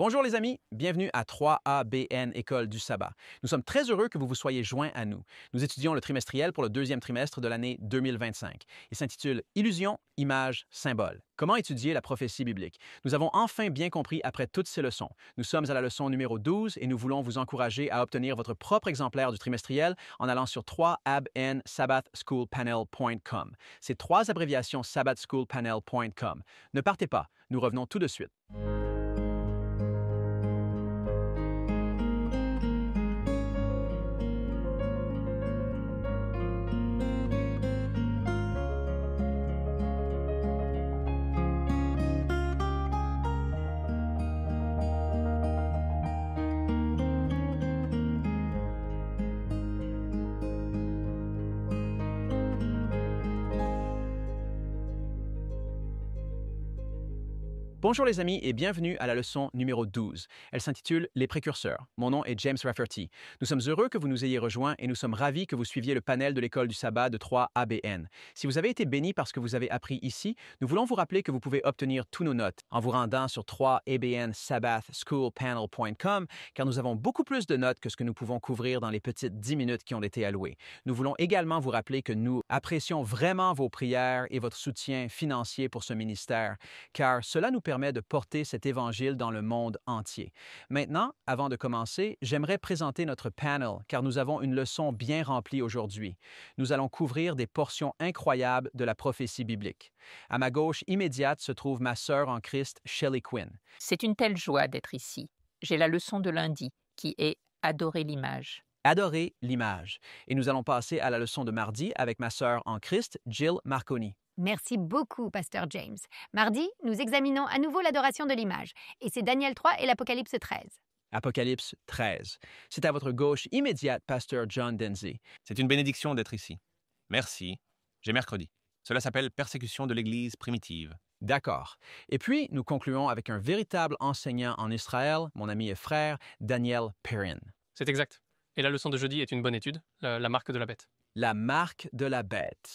Bonjour les amis, bienvenue à 3ABN École du Sabbat. Nous sommes très heureux que vous vous soyez joints à nous. Nous étudions le trimestriel pour le deuxième trimestre de l'année 2025. Il s'intitule Illusion, image, symbole. Comment étudier la prophétie biblique? Nous avons enfin bien compris après toutes ces leçons. Nous sommes à la leçon numéro 12 et nous voulons vous encourager à obtenir votre propre exemplaire du trimestriel en allant sur 3abnsabbathschoolpanel.com. C'est 3 abréviations sabbathschoolpanel.com. Ne partez pas, nous revenons tout de suite. Bonjour les amis et bienvenue à la leçon numéro 12. Elle s'intitule Les précurseurs. Mon nom est James Rafferty. Nous sommes heureux que vous nous ayez rejoints et nous sommes ravis que vous suiviez le panel de l'école du sabbat de 3ABN. Si vous avez été béni par ce que vous avez appris ici, nous voulons vous rappeler que vous pouvez obtenir tous nos notes en vous rendant sur 3abnsabbathschoolpanel.com car nous avons beaucoup plus de notes que ce que nous pouvons couvrir dans les petites 10 minutes qui ont été allouées. Nous voulons également vous rappeler que nous apprécions vraiment vos prières et votre soutien financier pour ce ministère car cela nous permet de porter cet évangile dans le monde entier. Maintenant, avant de commencer, j'aimerais présenter notre panel, car nous avons une leçon bien remplie aujourd'hui. Nous allons couvrir des portions incroyables de la prophétie biblique. À ma gauche immédiate se trouve ma sœur en Christ, Shelley Quinn. C'est une telle joie d'être ici. J'ai la leçon de lundi, qui est « Adorer l'image ». Adorer l'image. Et nous allons passer à la leçon de mardi avec ma sœur en Christ, Jill Marconi. Merci beaucoup, Pasteur James. Mardi, nous examinons à nouveau l'adoration de l'image, et c'est Daniel 3 et l'Apocalypse 13. Apocalypse 13. C'est à votre gauche immédiate, Pasteur John Denzi. C'est une bénédiction d'être ici. Merci. J'ai mercredi. Cela s'appelle persécution de l'Église primitive. D'accord. Et puis, nous concluons avec un véritable enseignant en Israël, mon ami et frère, Daniel Perrin. C'est exact. Et la leçon de jeudi est une bonne étude, la marque de la bête. La marque de la bête.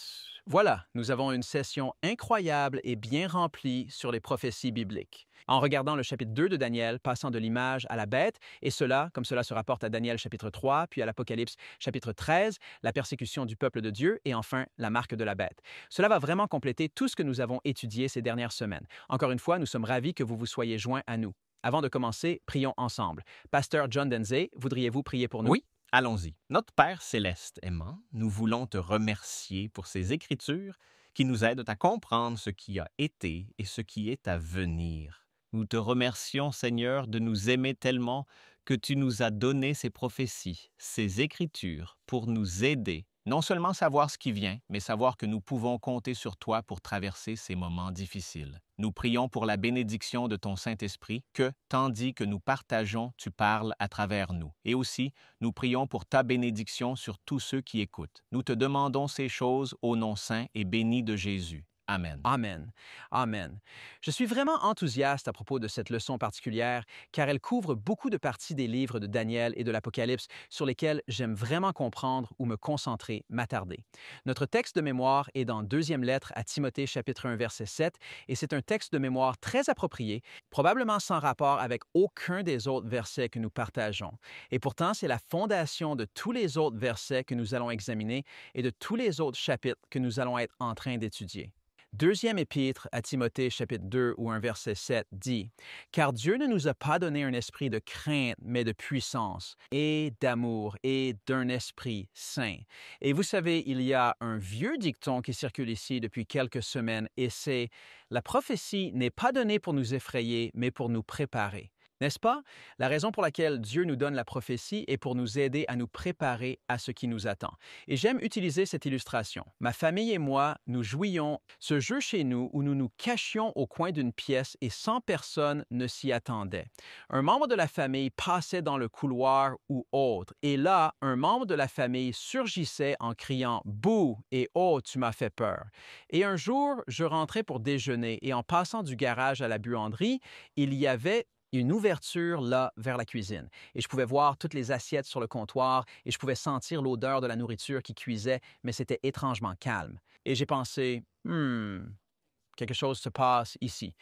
Voilà, nous avons une session incroyable et bien remplie sur les prophéties bibliques. En regardant le chapitre 2 de Daniel, passant de l'image à la bête, et cela, comme cela se rapporte à Daniel chapitre 3, puis à l'Apocalypse chapitre 13, la persécution du peuple de Dieu, et enfin la marque de la bête. Cela va vraiment compléter tout ce que nous avons étudié ces dernières semaines. Encore une fois, nous sommes ravis que vous vous soyez joints à nous. Avant de commencer, prions ensemble. Pasteur John Denze, voudriez-vous prier pour nous? Oui, allons-y. Notre Père céleste aimant, nous voulons te remercier pour ces Écritures qui nous aident à comprendre ce qui a été et ce qui est à venir. Nous te remercions, Seigneur, de nous aimer tellement que tu nous as donné ces prophéties, ces Écritures, pour nous aider, non seulement savoir ce qui vient, mais savoir que nous pouvons compter sur toi pour traverser ces moments difficiles. Nous prions pour la bénédiction de ton Saint-Esprit, que, tandis que nous partageons, tu parles à travers nous. Et aussi, nous prions pour ta bénédiction sur tous ceux qui écoutent. Nous te demandons ces choses au nom saint et béni de Jésus. Amen. Amen. Amen. Je suis vraiment enthousiaste à propos de cette leçon particulière car elle couvre beaucoup de parties des livres de Daniel et de l'Apocalypse sur lesquels j'aime vraiment comprendre ou me concentrer, m'attarder. Notre texte de mémoire est dans deuxième lettre à Timothée chapitre 1 verset 7 et c'est un texte de mémoire très approprié, probablement sans rapport avec aucun des autres versets que nous partageons. Et pourtant, c'est la fondation de tous les autres versets que nous allons examiner et de tous les autres chapitres que nous allons être en train d'étudier. Deuxième épître à Timothée chapitre 2 ou un verset 7 dit « Car Dieu ne nous a pas donné un esprit de crainte, mais de puissance et d'amour et d'un esprit saint. » Et vous savez, il y a un vieux dicton qui circule ici depuis quelques semaines et c'est « La prophétie n'est pas donnée pour nous effrayer, mais pour nous préparer. » N'est-ce pas? La raison pour laquelle Dieu nous donne la prophétie est pour nous aider à nous préparer à ce qui nous attend. Et j'aime utiliser cette illustration. Ma famille et moi, nous jouions ce jeu chez nous où nous nous cachions au coin d'une pièce et 100 personnes ne s'y attendaient. Un membre de la famille passait dans le couloir ou autre, et là, un membre de la famille surgissait en criant « Bouh » et « Oh, tu m'as fait peur ». Et un jour, je rentrais pour déjeuner et en passant du garage à la buanderie, il y avait une ouverture là vers la cuisine. Et je pouvais voir toutes les assiettes sur le comptoir et je pouvais sentir l'odeur de la nourriture qui cuisait, mais c'était étrangement calme. Et j'ai pensé, quelque chose se passe ici.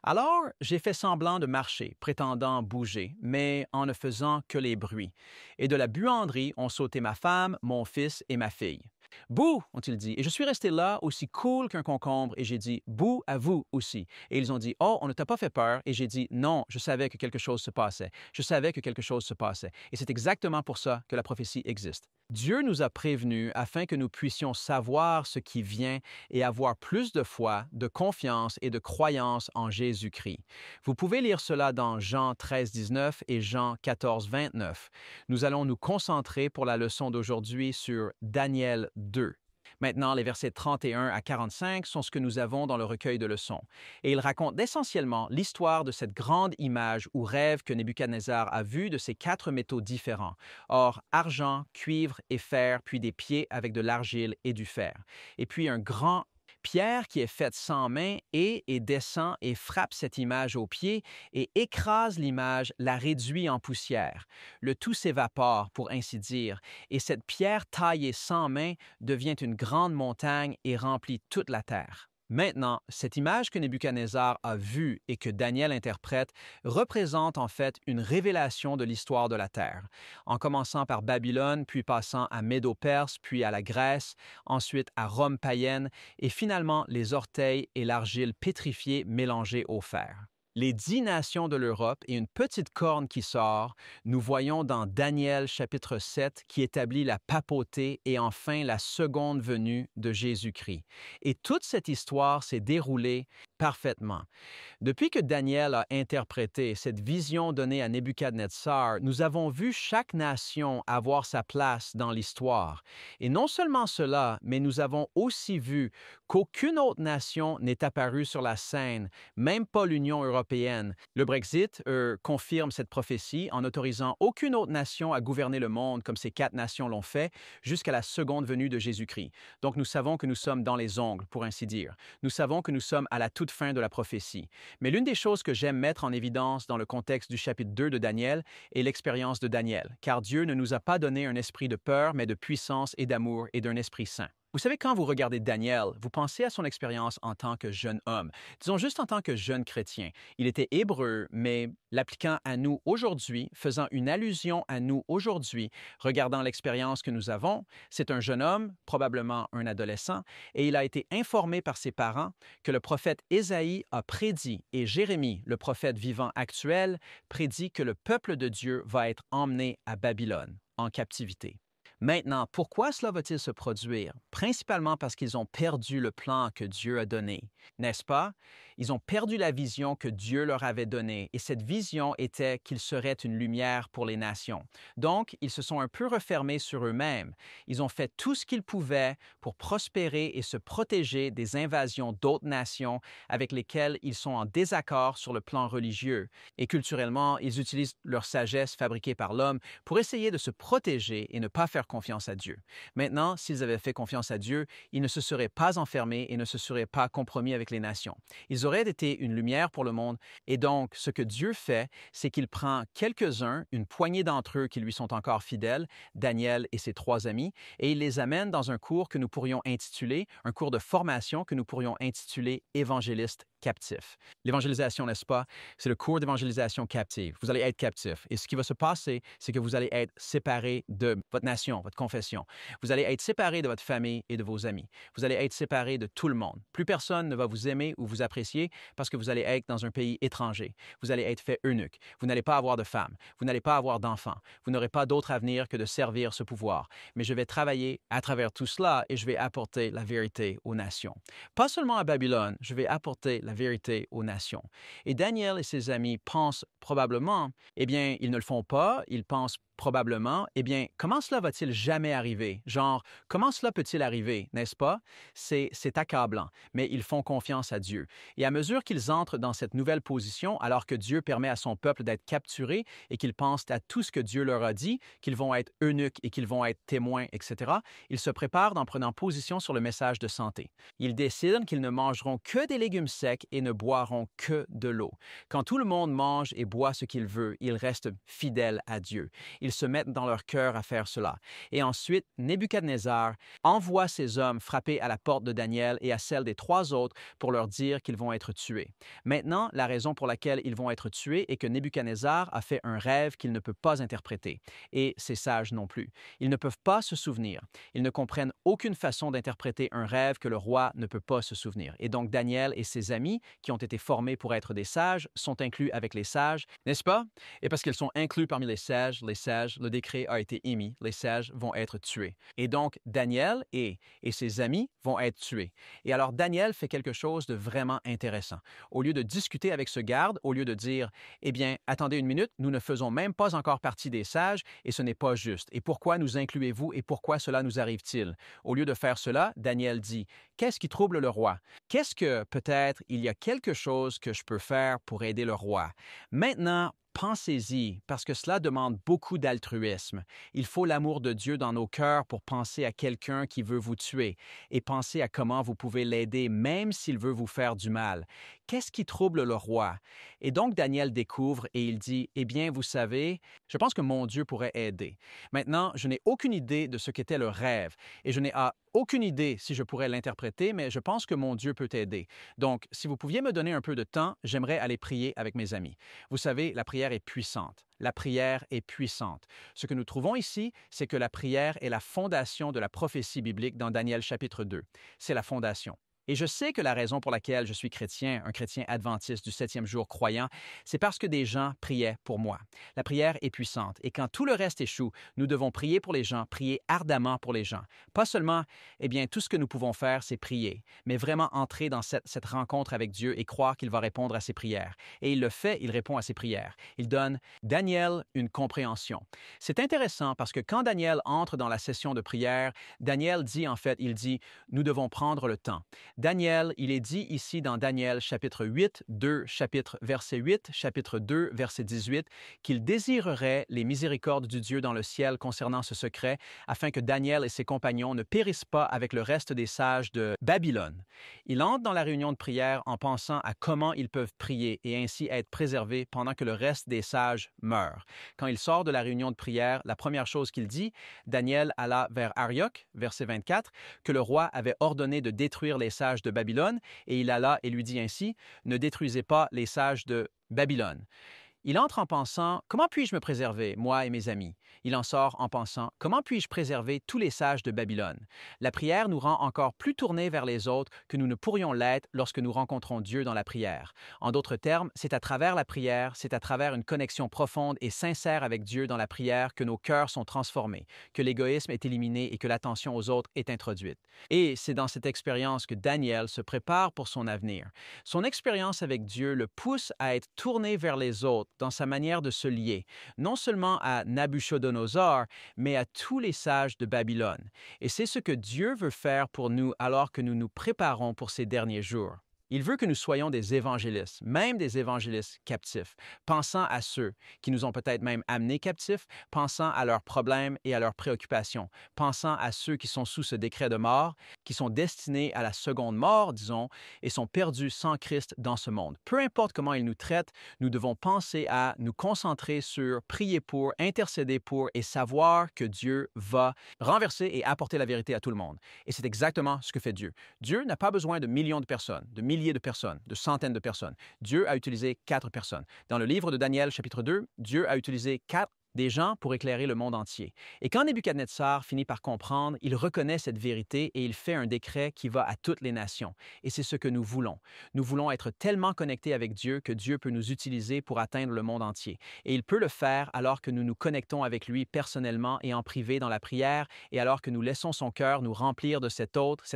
Alors, j'ai fait semblant de marcher, prétendant bouger, mais en ne faisant que les bruits. Et de la buanderie ont sauté ma femme, mon fils et ma fille. Bouh, ont-ils dit. Et je suis resté là, aussi cool qu'un concombre, et j'ai dit bouh à vous aussi. Et ils ont dit oh, on ne t'a pas fait peur. Et j'ai dit non, je savais que quelque chose se passait. Je savais que quelque chose se passait. Et c'est exactement pour ça que la prophétie existe. Dieu nous a prévenus afin que nous puissions savoir ce qui vient et avoir plus de foi, de confiance et de croyance en Jésus-Christ. Vous pouvez lire cela dans Jean 13, 19 et Jean 14, 29. Nous allons nous concentrer pour la leçon d'aujourd'hui sur Daniel 2. Maintenant, les versets 31 à 45 sont ce que nous avons dans le recueil de leçons. Et ils racontent essentiellement l'histoire de cette grande image ou rêve que Nebuchadnezzar a vu de ces 4 métaux différents, or, argent, cuivre et fer, puis des pieds avec de l'argile et du fer. Et puis un grand pierre qui est faite sans main et descend et frappe cette image au pied et écrase l'image, la réduit en poussière. Le tout s'évapore, pour ainsi dire, et cette pierre taillée sans main devient une grande montagne et remplit toute la terre. Maintenant, cette image que Nebuchadnezzar a vue et que Daniel interprète représente en fait une révélation de l'histoire de la terre, en commençant par Babylone, puis passant à Médo-Perse, puis à la Grèce, ensuite à Rome païenne, et finalement les orteils et l'argile pétrifiée mélangés au fer. Les 10 nations de l'Europe et une petite corne qui sort, nous voyons dans Daniel chapitre 7 qui établit la papauté et enfin la seconde venue de Jésus-Christ. Et toute cette histoire s'est déroulée parfaitement. Depuis que Daniel a interprété cette vision donnée à Nebuchadnezzar, nous avons vu chaque nation avoir sa place dans l'histoire. Et non seulement cela, mais nous avons aussi vu qu'aucune autre nation n'est apparue sur la scène, même pas l'Union européenne. Le Brexit confirme cette prophétie en n'autorisant aucune autre nation à gouverner le monde comme ces 4 nations l'ont fait jusqu'à la seconde venue de Jésus-Christ. Donc nous savons que nous sommes dans les ongles, pour ainsi dire. Nous savons que nous sommes à la toute fin de la prophétie. Mais l'une des choses que j'aime mettre en évidence dans le contexte du chapitre 2 de Daniel est l'expérience de Daniel, car Dieu ne nous a pas donné un esprit de peur, mais de puissance et d'amour et d'un esprit saint. Vous savez, quand vous regardez Daniel, vous pensez à son expérience en tant que jeune homme, disons juste en tant que jeune chrétien. Il était hébreu, mais l'appliquant à nous aujourd'hui, faisant une allusion à nous aujourd'hui, regardant l'expérience que nous avons, c'est un jeune homme, probablement un adolescent, et il a été informé par ses parents que le prophète Ésaïe a prédit, et Jérémie, le prophète vivant actuel, prédit que le peuple de Dieu va être emmené à Babylone, en captivité. Maintenant, pourquoi cela va-t-il se produire? Principalement parce qu'ils ont perdu le plan que Dieu a donné, n'est-ce pas? Ils ont perdu la vision que Dieu leur avait donnée, et cette vision était qu'ils seraient une lumière pour les nations. Donc, ils se sont un peu refermés sur eux-mêmes. Ils ont fait tout ce qu'ils pouvaient pour prospérer et se protéger des invasions d'autres nations avec lesquelles ils sont en désaccord sur le plan religieux. Et culturellement, ils utilisent leur sagesse fabriquée par l'homme pour essayer de se protéger et ne pas faire confiance à Dieu. Maintenant, s'ils avaient fait confiance à Dieu, ils ne se seraient pas enfermés et ne se seraient pas compromis avec les nations. Ils auraient été une lumière pour le monde. Et donc, ce que Dieu fait, c'est qu'il prend quelques-uns, une poignée d'entre eux qui lui sont encore fidèles, Daniel et ses 3 amis, et il les amène dans un cours que nous pourrions intituler, un cours de formation que nous pourrions intituler Évangéliste captif. L'évangélisation, n'est-ce pas? C'est le cours d'évangélisation captive. Vous allez être captif. Et ce qui va se passer, c'est que vous allez être séparé de votre nation, votre confession. Vous allez être séparé de votre famille et de vos amis. Vous allez être séparé de tout le monde. Plus personne ne va vous aimer ou vous apprécier parce que vous allez être dans un pays étranger. Vous allez être fait eunuque. Vous n'allez pas avoir de femme. Vous n'allez pas avoir d'enfants. Vous n'aurez pas d'autre avenir que de servir ce pouvoir. Mais je vais travailler à travers tout cela et je vais apporter la vérité aux nations. Pas seulement à Babylone, je vais apporter la vérité aux nations. Et Daniel et ses amis pensent probablement, eh bien, ils ne le font pas, ils pensent probablement, eh bien, comment cela va-t-il jamais arriver? Genre, comment cela peut-il arriver, n'est-ce pas? C'est accablant, mais ils font confiance à Dieu. Et à mesure qu'ils entrent dans cette nouvelle position, alors que Dieu permet à son peuple d'être capturé et qu'ils pensent à tout ce que Dieu leur a dit, qu'ils vont être eunuques et qu'ils vont être témoins, etc., ils se préparent en prenant position sur le message de santé. Ils décident qu'ils ne mangeront que des légumes secs et ne boiront que de l'eau. Quand tout le monde mange et boit ce qu'il veut, ils restent fidèles à Dieu. ils se mettent dans leur cœur à faire cela. Et ensuite, Nebuchadnezzar envoie ses hommes frapper à la porte de Daniel et à celle des 3 autres pour leur dire qu'ils vont être tués. Maintenant, la raison pour laquelle ils vont être tués est que Nebuchadnezzar a fait un rêve qu'il ne peut pas interpréter. Et ces sages non plus. Ils ne peuvent pas se souvenir. Ils ne comprennent aucune façon d'interpréter un rêve que le roi ne peut pas se souvenir. Et donc Daniel et ses amis, qui ont été formés pour être des sages, sont inclus avec les sages, n'est-ce pas? Et parce qu'ils sont inclus parmi les sages, le décret a été émis, les sages vont être tués. Et donc Daniel et ses amis vont être tués. Et alors Daniel fait quelque chose de vraiment intéressant. Au lieu de discuter avec ce garde, au lieu de dire « Eh bien, attendez une minute, nous ne faisons même pas encore partie des sages et ce n'est pas juste. Et pourquoi nous incluez-vous et pourquoi cela nous arrive-t-il? » Au lieu de faire cela, Daniel dit « Qu'est-ce qui trouble le roi? Qu'est-ce que peut-être il y a quelque chose que je peux faire pour aider le roi? Maintenant, pensez-y, parce que cela demande beaucoup d'altruisme. Il faut l'amour de Dieu dans nos cœurs pour penser à quelqu'un qui veut vous tuer et penser à comment vous pouvez l'aider même s'il veut vous faire du mal. Qu'est-ce qui trouble le roi? » Et donc Daniel découvre et il dit « Eh bien, vous savez, je pense que mon Dieu pourrait aider. Maintenant, je n'ai aucune idée de ce qu'était le rêve et je n'ai aucune idée si je pourrais l'interpréter, mais je pense que mon Dieu peut aider. Donc, si vous pouviez me donner un peu de temps, j'aimerais aller prier avec mes amis. Vous savez, la prière est puissante. La prière est puissante. Ce que nous trouvons ici, c'est que la prière est la fondation de la prophétie biblique dans Daniel chapitre 2. C'est la fondation. Et je sais que la raison pour laquelle je suis chrétien, un chrétien adventiste du 7e jour croyant, c'est parce que des gens priaient pour moi. La prière est puissante et quand tout le reste échoue, nous devons prier pour les gens, prier ardemment pour les gens. Pas seulement, eh bien, tout ce que nous pouvons faire, c'est prier, mais vraiment entrer dans cette rencontre avec Dieu et croire qu'il va répondre à ses prières. Et il le fait, il répond à ses prières. Il donne Daniel une compréhension. C'est intéressant parce que quand Daniel entre dans la session de prière, Daniel dit en fait, il dit, nous devons prendre le temps. Daniel, il est dit ici dans Daniel chapitre 8, 2, chapitre verset 8, chapitre 2, verset 18, qu'il désirerait les miséricordes du Dieu dans le ciel concernant ce secret, afin que Daniel et ses compagnons ne périssent pas avec le reste des sages de Babylone. Il entre dans la réunion de prière en pensant à comment ils peuvent prier et ainsi être préservés pendant que le reste des sages meurt. Quand il sort de la réunion de prière, la première chose qu'il dit, Daniel alla vers Arioch, verset 24, que le roi avait ordonné de détruire les sages de Babylone, et il alla et lui dit ainsi, « Ne détruisez pas les sages de Babylone. » Il entre en pensant, « Comment puis-je me préserver, moi et mes amis? » Il en sort en pensant, « Comment puis-je préserver tous les sages de Babylone? » La prière nous rend encore plus tournés vers les autres que nous ne pourrions l'être lorsque nous rencontrons Dieu dans la prière. En d'autres termes, c'est à travers la prière, c'est à travers une connexion profonde et sincère avec Dieu dans la prière que nos cœurs sont transformés, que l'égoïsme est éliminé et que l'attention aux autres est introduite. Et c'est dans cette expérience que Daniel se prépare pour son avenir. Son expérience avec Dieu le pousse à être tourné vers les autres dans sa manière de se lier, non seulement à Nabuchodonosor, mais à tous les sages de Babylone. Et c'est ce que Dieu veut faire pour nous alors que nous nous préparons pour ces derniers jours. Il veut que nous soyons des évangélistes, même des évangélistes captifs, pensant à ceux qui nous ont peut-être même amenés captifs, pensant à leurs problèmes et à leurs préoccupations, pensant à ceux qui sont sous ce décret de mort, qui sont destinés à la seconde mort, disons, et sont perdus sans Christ dans ce monde. Peu importe comment il nous traite, nous devons penser à nous concentrer sur prier pour, intercéder pour et savoir que Dieu va renverser et apporter la vérité à tout le monde. Et c'est exactement ce que fait Dieu. Dieu n'a pas besoin de millions de personnes, de milliers de personnes, de centaines de personnes. Dieu a utilisé 4 personnes. Dans le livre de Daniel, chapitre 2, Dieu a utilisé 4 des gens pour éclairer le monde entier. Et quand Nebuchadnezzar finit par comprendre, il reconnaît cette vérité et il fait un décret qui va à toutes les nations. Et c'est ce que nous voulons. Nous voulons être tellement connectés avec Dieu que Dieu peut nous utiliser pour atteindre le monde entier. Et il peut le faire alors que nous nous connectons avec lui personnellement et en privé dans la prière et alors que nous laissons son cœur nous remplir de cette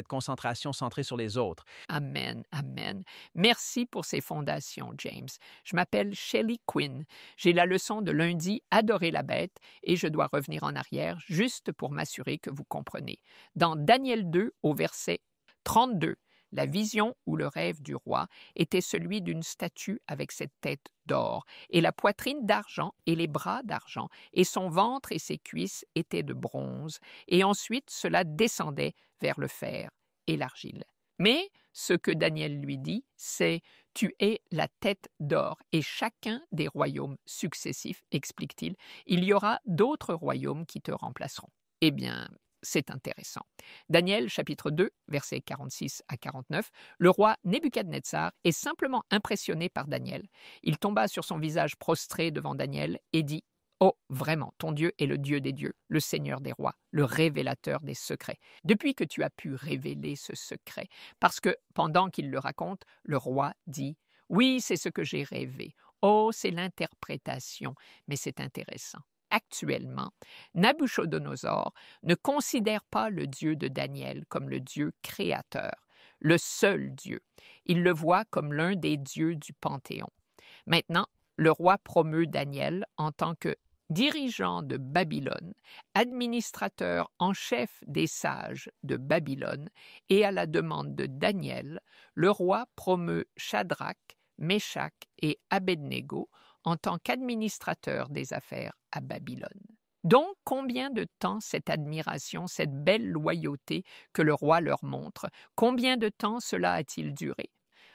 concentration centrée sur les autres. Amen, amen. Merci pour ces fondations, James. Je m'appelle Shelley Quinn. J'ai la leçon de lundi « Adorer la bête » et je dois revenir en arrière juste pour m'assurer que vous comprenez. Dans Daniel 2, au verset 32, la vision ou le rêve du roi était celui d'une statue avec cette tête d'or, et la poitrine d'argent et les bras d'argent, et son ventre et ses cuisses étaient de bronze, et ensuite cela descendait vers le fer et l'argile. Mais ce que Daniel lui dit, c'est « Tu es la tête d'or et chacun des royaumes successifs, explique-t-il, il y aura d'autres royaumes qui te remplaceront. » Eh bien, c'est intéressant. Daniel, chapitre 2, versets 46 à 49, le roi Nebuchadnezzar est simplement impressionné par Daniel. Il tomba sur son visage prostré devant Daniel et dit « Oh, vraiment, ton Dieu est le Dieu des dieux, le Seigneur des rois, le révélateur des secrets. Depuis que tu as pu révéler ce secret, parce que pendant qu'il le raconte, le roi dit « Oui, c'est ce que j'ai rêvé. Oh, c'est l'interprétation, mais c'est intéressant. » Actuellement, Nabuchodonosor ne considère pas le Dieu de Daniel comme le Dieu créateur, le seul Dieu. Il le voit comme l'un des dieux du Panthéon. Maintenant, le roi promeut Daniel en tant que dirigeant de Babylone, administrateur en chef des sages de Babylone, et à la demande de Daniel, le roi promeut Shadrach, Meshach et Abednego en tant qu'administrateur des affaires à Babylone. Donc, combien de temps cette admiration, cette belle loyauté que le roi leur montre, combien de temps cela a-t-il duré?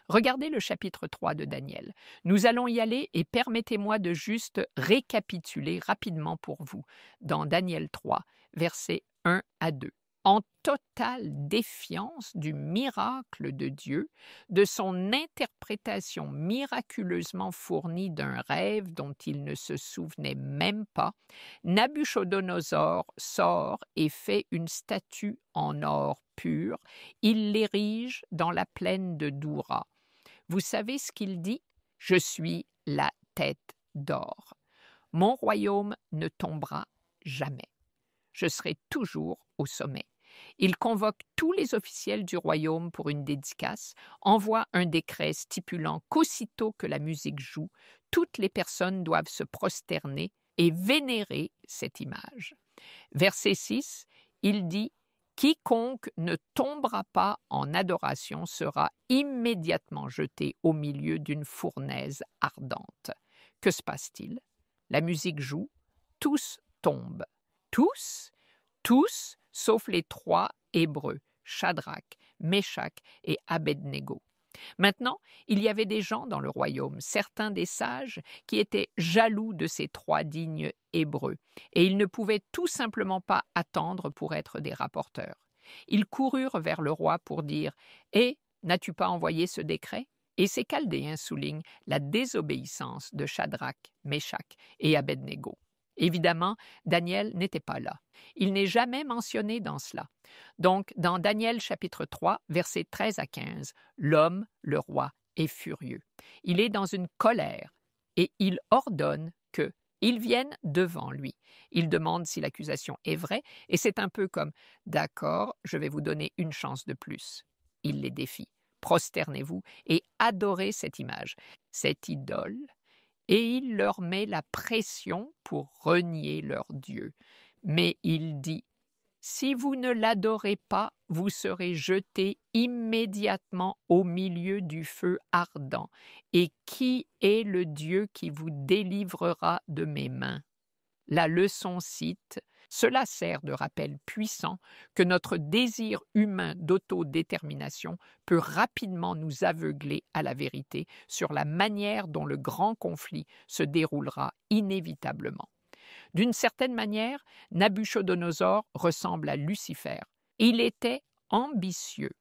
Regardez le chapitre 3 de Daniel. Nous allons y aller et permettez-moi de juste récapituler rapidement pour vous dans Daniel 3, versets 1 à 2. En totale défiance du miracle de Dieu, de son interprétation miraculeusement fournie d'un rêve dont il ne se souvenait même pas, Nabuchodonosor sort et fait une statue en or pur. Il l'érige dans la plaine de Doura. Vous savez ce qu'il dit? « Je suis la tête d'or. Mon royaume ne tombera jamais. Je serai toujours au sommet. » Il convoque tous les officiels du royaume pour une dédicace, envoie un décret stipulant qu'aussitôt que la musique joue, toutes les personnes doivent se prosterner et vénérer cette image. Verset 6, il dit « Quiconque ne tombera pas en adoration sera immédiatement jeté au milieu d'une fournaise ardente. » Que se passe-t-il? La musique joue, tous tombent. Tous, sauf les 3 Hébreux, Shadrach, Meshach et Abednego. Maintenant, il y avait des gens dans le royaume, certains des sages, qui étaient jaloux de ces 3 dignes Hébreux, et ils ne pouvaient tout simplement pas attendre pour être des rapporteurs. Ils coururent vers le roi pour dire « Eh, n'as-tu pas envoyé ce décret ?» Et ces Chaldéens soulignent la désobéissance de Shadrach, Meshach et Abednego. Évidemment, Daniel n'était pas là. Il n'est jamais mentionné dans cela. Donc, dans Daniel chapitre 3, versets 13 à 15, l'homme, le roi, est furieux. Il est dans une colère et il ordonne qu'ils viennent devant lui. Il demande si l'accusation est vraie et c'est un peu comme « D'accord, je vais vous donner une chance de plus ». Il les défie. Prosternez-vous et adorez cette image, cette idole, et il leur met la pression pour renier leur Dieu. Mais il dit « Si vous ne l'adorez pas, vous serez jetés immédiatement au milieu du feu ardent. Et qui est le Dieu qui vous délivrera de mes mains ?» La leçon cite « Cela sert de rappel puissant que notre désir humain d'autodétermination peut rapidement nous aveugler à la vérité sur la manière dont le grand conflit se déroulera inévitablement. » D'une certaine manière, Nabuchodonosor ressemble à Lucifer. Il était ambitieux,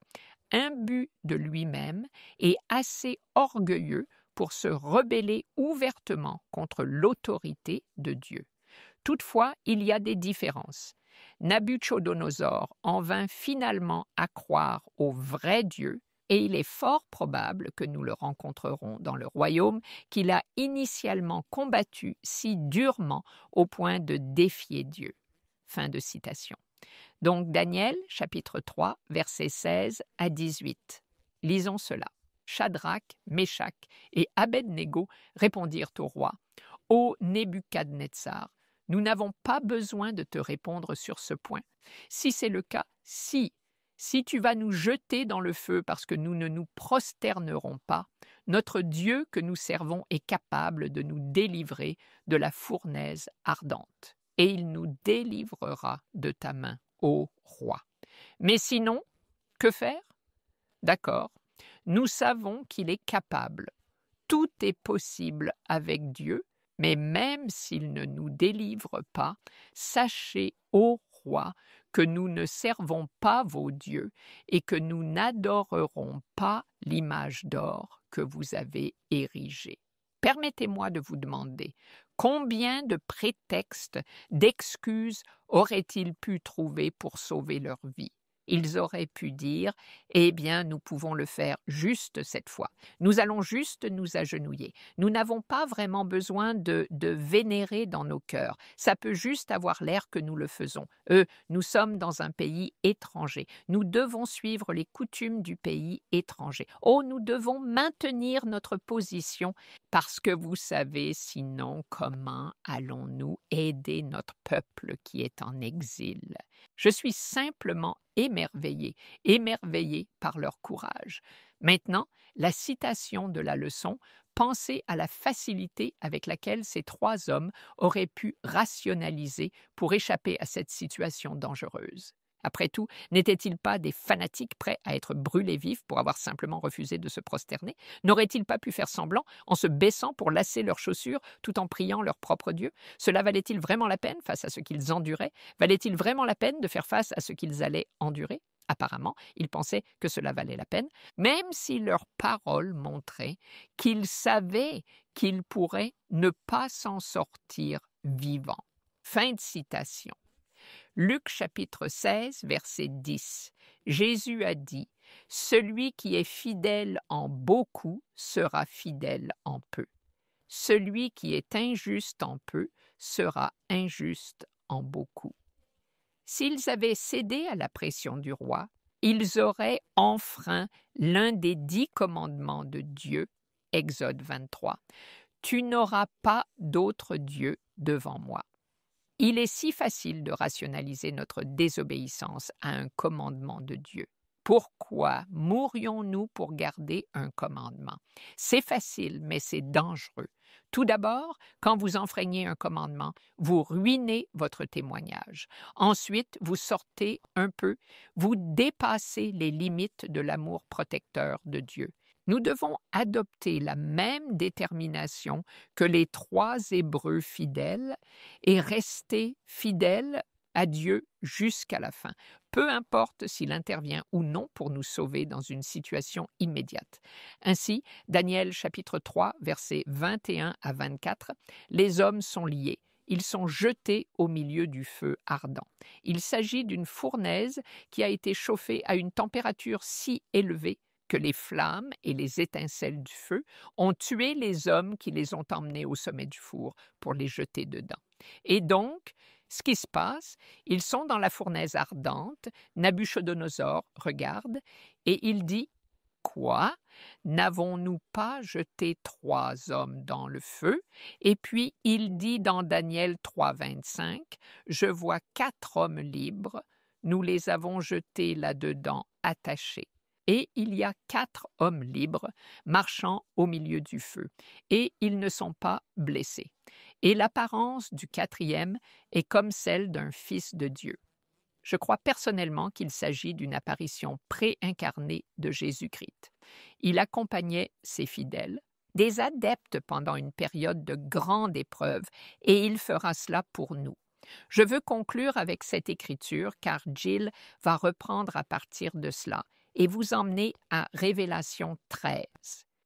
imbu de lui-même et assez orgueilleux pour se rebeller ouvertement contre l'autorité de Dieu. Toutefois, il y a des différences. Nabuchodonosor en vint finalement à croire au vrai Dieu et il est fort probable que nous le rencontrerons dans le royaume qu'il a initialement combattu si durement au point de défier Dieu. Fin de citation. Donc Daniel, chapitre 3, versets 16 à 18. Lisons cela. Shadrach, Meshach et Abednego répondirent au roi « Ô Nebuchadnezzar, nous n'avons pas besoin de te répondre sur ce point. Si c'est le cas, si tu vas nous jeter dans le feu parce que nous ne nous prosternerons pas, notre Dieu que nous servons est capable de nous délivrer de la fournaise ardente. Et il nous délivrera de ta main, ô roi. Mais sinon, que faire? D'accord. Nous savons qu'il est capable. Tout est possible avec Dieu, mais même s'il ne nous délivre pas, sachez, ô roi, que nous ne servons pas vos dieux et que nous n'adorerons pas l'image d'or que vous avez érigée. Permettez-moi de vous demander, combien de prétextes, d'excuses auraient-ils pu trouver pour sauver leur vie? Ils auraient pu dire, eh bien, nous pouvons le faire juste cette fois. Nous allons juste nous agenouiller. Nous n'avons pas vraiment besoin de vénérer dans nos cœurs. Ça peut juste avoir l'air que nous le faisons. Nous sommes dans un pays étranger. Nous devons suivre les coutumes du pays étranger. Oh, nous devons maintenir notre position parce que vous savez, sinon, comment allons-nous aider notre peuple qui est en exil? Je suis simplement émerveillé par leur courage. Maintenant, la citation de la leçon, pensez à la facilité avec laquelle ces 3 hommes auraient pu rationaliser pour échapper à cette situation dangereuse. Après tout, n'étaient-ils pas des fanatiques prêts à être brûlés vifs pour avoir simplement refusé de se prosterner? N'auraient-ils pas pu faire semblant en se baissant pour lasser leurs chaussures tout en priant leur propre Dieu? Cela valait-il vraiment la peine face à ce qu'ils enduraient? Valait-il vraiment la peine de faire face à ce qu'ils allaient endurer? Apparemment, ils pensaient que cela valait la peine, même si leurs paroles montraient qu'ils savaient qu'ils pourraient ne pas s'en sortir vivants. Fin de citation. Luc chapitre 16, verset 10. Jésus a dit, « Celui qui est fidèle en beaucoup sera fidèle en peu. Celui qui est injuste en peu sera injuste en beaucoup. » S'ils avaient cédé à la pression du roi, ils auraient enfreint l'un des 10 commandements de Dieu, Exode 23. « Tu n'auras pas d'autre Dieu devant moi. » Il est si facile de rationaliser notre désobéissance à un commandement de Dieu. Pourquoi mourrions-nous pour garder un commandement? C'est facile, mais c'est dangereux. Tout d'abord, quand vous enfreignez un commandement, vous ruinez votre témoignage. Ensuite, vous sortez un peu, vous dépassez les limites de l'amour protecteur de Dieu. Nous devons adopter la même détermination que les 3 Hébreux fidèles et rester fidèles à Dieu jusqu'à la fin, peu importe s'il intervient ou non pour nous sauver dans une situation immédiate. Ainsi, Daniel chapitre 3, versets 21 à 24, les hommes sont liés. Ils sont jetés au milieu du feu ardent. Il s'agit d'une fournaise qui a été chauffée à une température si élevée que les flammes et les étincelles du feu ont tué les hommes qui les ont emmenés au sommet du four pour les jeter dedans. Et donc, ce qui se passe, ils sont dans la fournaise ardente, Nabuchodonosor regarde et il dit « Quoi? N'avons-nous pas jeté 3 hommes dans le feu? » Et puis il dit dans Daniel 3, 25 « Je vois 4 hommes libres, nous les avons jetés là-dedans attachés. » Et il y a 4 hommes libres marchant au milieu du feu, et ils ne sont pas blessés. Et l'apparence du 4e est comme celle d'un fils de Dieu. Je crois personnellement qu'il s'agit d'une apparition pré-incarnée de Jésus-Christ. Il accompagnait ses fidèles, des adeptes pendant une période de grande épreuve, et il fera cela pour nous. Je veux conclure avec cette écriture car Jill va reprendre à partir de cela et vous emmener à Révélation 13.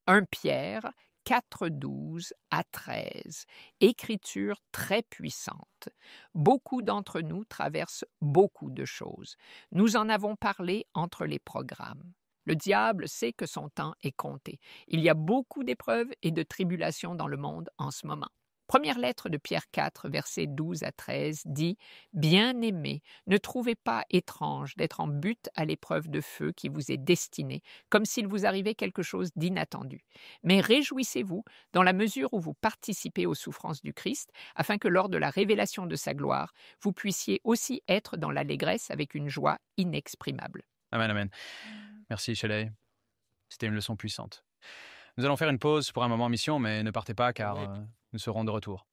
1 Pierre 4, 12 à 13. Écriture très puissante. Beaucoup d'entre nous traversent beaucoup de choses. Nous en avons parlé entre les programmes. Le diable sait que son temps est compté. Il y a beaucoup d'épreuves et de tribulations dans le monde en ce moment. Première lettre de Pierre 4, versets 12 à 13, dit « Bien-aimés, ne trouvez pas étrange d'être en butte à l'épreuve de feu qui vous est destinée, comme s'il vous arrivait quelque chose d'inattendu. Mais réjouissez-vous dans la mesure où vous participez aux souffrances du Christ, afin que lors de la révélation de sa gloire, vous puissiez aussi être dans l'allégresse avec une joie inexprimable. » Amen, amen. Merci, Shelley. C'était une leçon puissante. Nous allons faire une pause pour un moment mission, mais ne partez pas car nous serons de retour.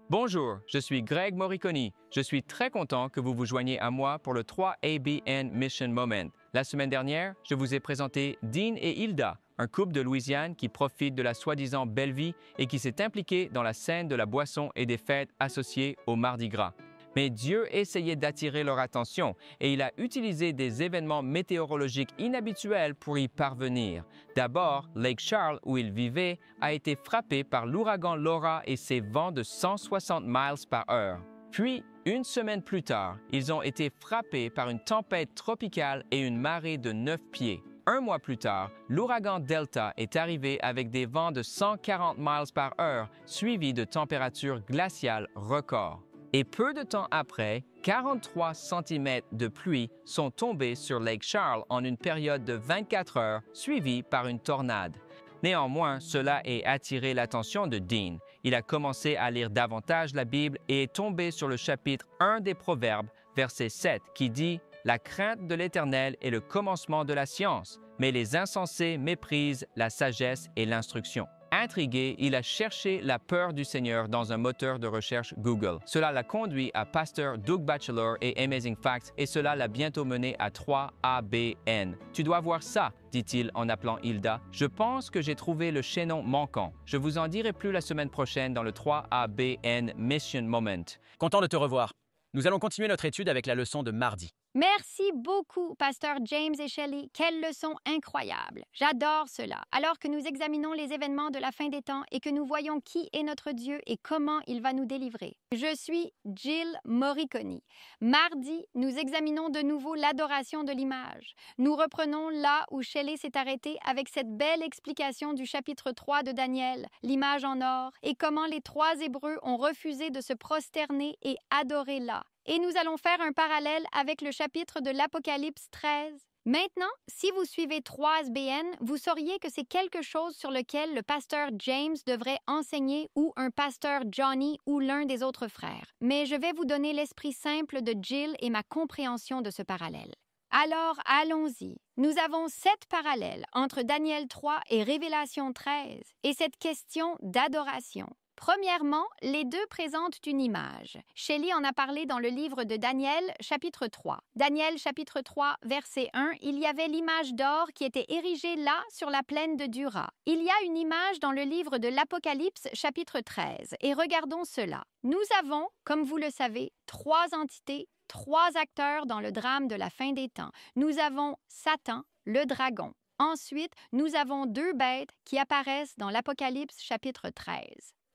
Bonjour, je suis Greg Morricone. Je suis très content que vous vous joigniez à moi pour le 3ABN Mission Moment. La semaine dernière, je vous ai présenté Dean et Hilda, un couple de Louisiane qui profite de la soi-disant belle vie et qui s'est impliqué dans la scène de la boisson et des fêtes associées au Mardi Gras. Mais Dieu essayait d'attirer leur attention et il a utilisé des événements météorologiques inhabituels pour y parvenir. D'abord, Lake Charles, où ils vivaient, a été frappé par l'ouragan Laura et ses vents de 160 miles par heure. Puis, une semaine plus tard, ils ont été frappés par une tempête tropicale et une marée de 9 pieds. Un mois plus tard, l'ouragan Delta est arrivé avec des vents de 140 miles par heure, suivis de températures glaciales records. Et peu de temps après, 43 cm de pluie sont tombés sur Lake Charles en une période de 24 heures, suivie par une tornade. Néanmoins, cela a attiré l'attention de Dean. Il a commencé à lire davantage la Bible et est tombé sur le chapitre 1 des Proverbes, verset 7, qui dit « La crainte de l'Éternel est le commencement de la science, mais les insensés méprisent la sagesse et l'instruction. » Intrigué, il a cherché la peur du Seigneur dans un moteur de recherche Google. Cela l'a conduit à Pasteur Doug Batchelor et Amazing Facts et cela l'a bientôt mené à 3ABN. « Tu dois voir ça », dit-il en appelant Hilda. « Je pense que j'ai trouvé le chaînon manquant. Je vous en dirai plus la semaine prochaine dans le 3ABN Mission Moment. » Content de te revoir. Nous allons continuer notre étude avec la leçon de mardi. Merci beaucoup, Pasteur James et Shelley. Quelle leçon incroyable. J'adore cela. Alors que nous examinons les événements de la fin des temps et que nous voyons qui est notre Dieu et comment il va nous délivrer. Je suis Jill Morricone. Mardi, nous examinons de nouveau l'adoration de l'image. Nous reprenons là où Shelley s'est arrêté avec cette belle explication du chapitre 3 de Daniel, l'image en or, et comment les 3 Hébreux ont refusé de se prosterner et adorer là. Et nous allons faire un parallèle avec le chapitre de l'Apocalypse 13. Maintenant, si vous suivez 3SBN, vous sauriez que c'est quelque chose sur lequel le pasteur James devrait enseigner ou un pasteur Johnny ou l'un des autres frères. Mais je vais vous donner l'esprit simple de Jill et ma compréhension de ce parallèle. Alors, allons-y. Nous avons 7 parallèles entre Daniel 3 et Révélation 13 et cette question d'adoration. Premièrement, les deux présentent une image. Shelley en a parlé dans le livre de Daniel, chapitre 3. Daniel, chapitre 3, verset 1, il y avait l'image d'or qui était érigée là, sur la plaine de Dura. Il y a une image dans le livre de l'Apocalypse, chapitre 13. Et regardons cela. Nous avons, comme vous le savez, 3 entités, 3 acteurs dans le drame de la fin des temps. Nous avons Satan, le dragon. Ensuite, nous avons 2 bêtes qui apparaissent dans l'Apocalypse, chapitre 13.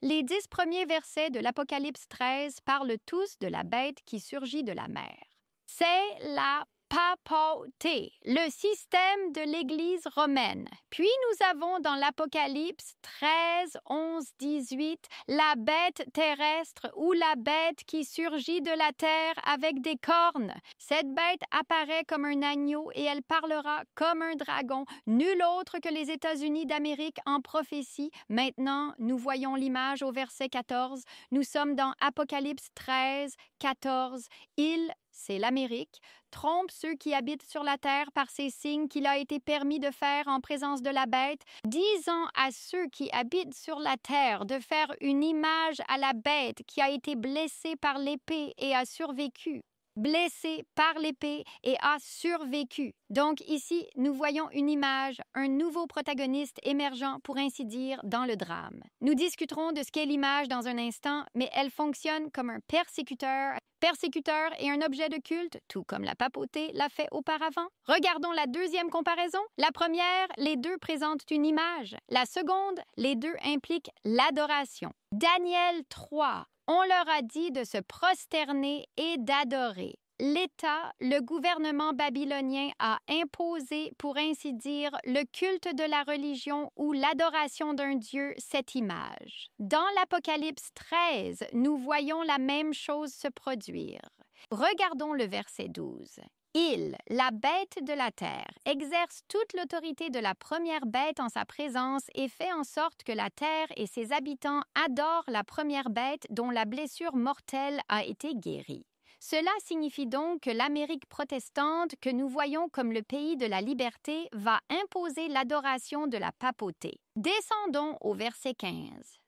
Les 10 premiers versets de l'Apocalypse 13 parlent tous de la bête qui surgit de la mer. C'est la papauté, le système de l'Église romaine. Puis nous avons dans l'Apocalypse 13, 11, 18, la bête terrestre ou la bête qui surgit de la terre avec des cornes. Cette bête apparaît comme un agneau et elle parlera comme un dragon, nul autre que les États-Unis d'Amérique en prophétie. Maintenant, nous voyons l'image au verset 14. Nous sommes dans Apocalypse 13, 14. Il, c'est l'Amérique, trompe ceux qui habitent sur la terre par ces signes qu'il a été permis de faire en présence de la bête, disant à ceux qui habitent sur la terre de faire une image à la bête qui a été blessée par l'épée et a survécu. Blessé par l'épée et a survécu. Donc ici, nous voyons une image, un nouveau protagoniste émergent, pour ainsi dire, dans le drame. Nous discuterons de ce qu'est l'image dans un instant, mais elle fonctionne comme un persécuteur. Persécuteur est un objet de culte, tout comme la papauté l'a fait auparavant. Regardons la deuxième comparaison. La première, les deux présentent une image. La seconde, les deux impliquent l'adoration. Daniel 3. On leur a dit de se prosterner et d'adorer. L'État, le gouvernement babylonien a imposé, pour ainsi dire, le culte de la religion ou l'adoration d'un dieu, cette image. Dans l'Apocalypse 13, nous voyons la même chose se produire. Regardons le verset 12. Il, la bête de la terre, exerce toute l'autorité de la première bête en sa présence et fait en sorte que la terre et ses habitants adorent la première bête dont la blessure mortelle a été guérie. Cela signifie donc que l'Amérique protestante, que nous voyons comme le pays de la liberté, va imposer l'adoration de la papauté. Descendons au verset 15.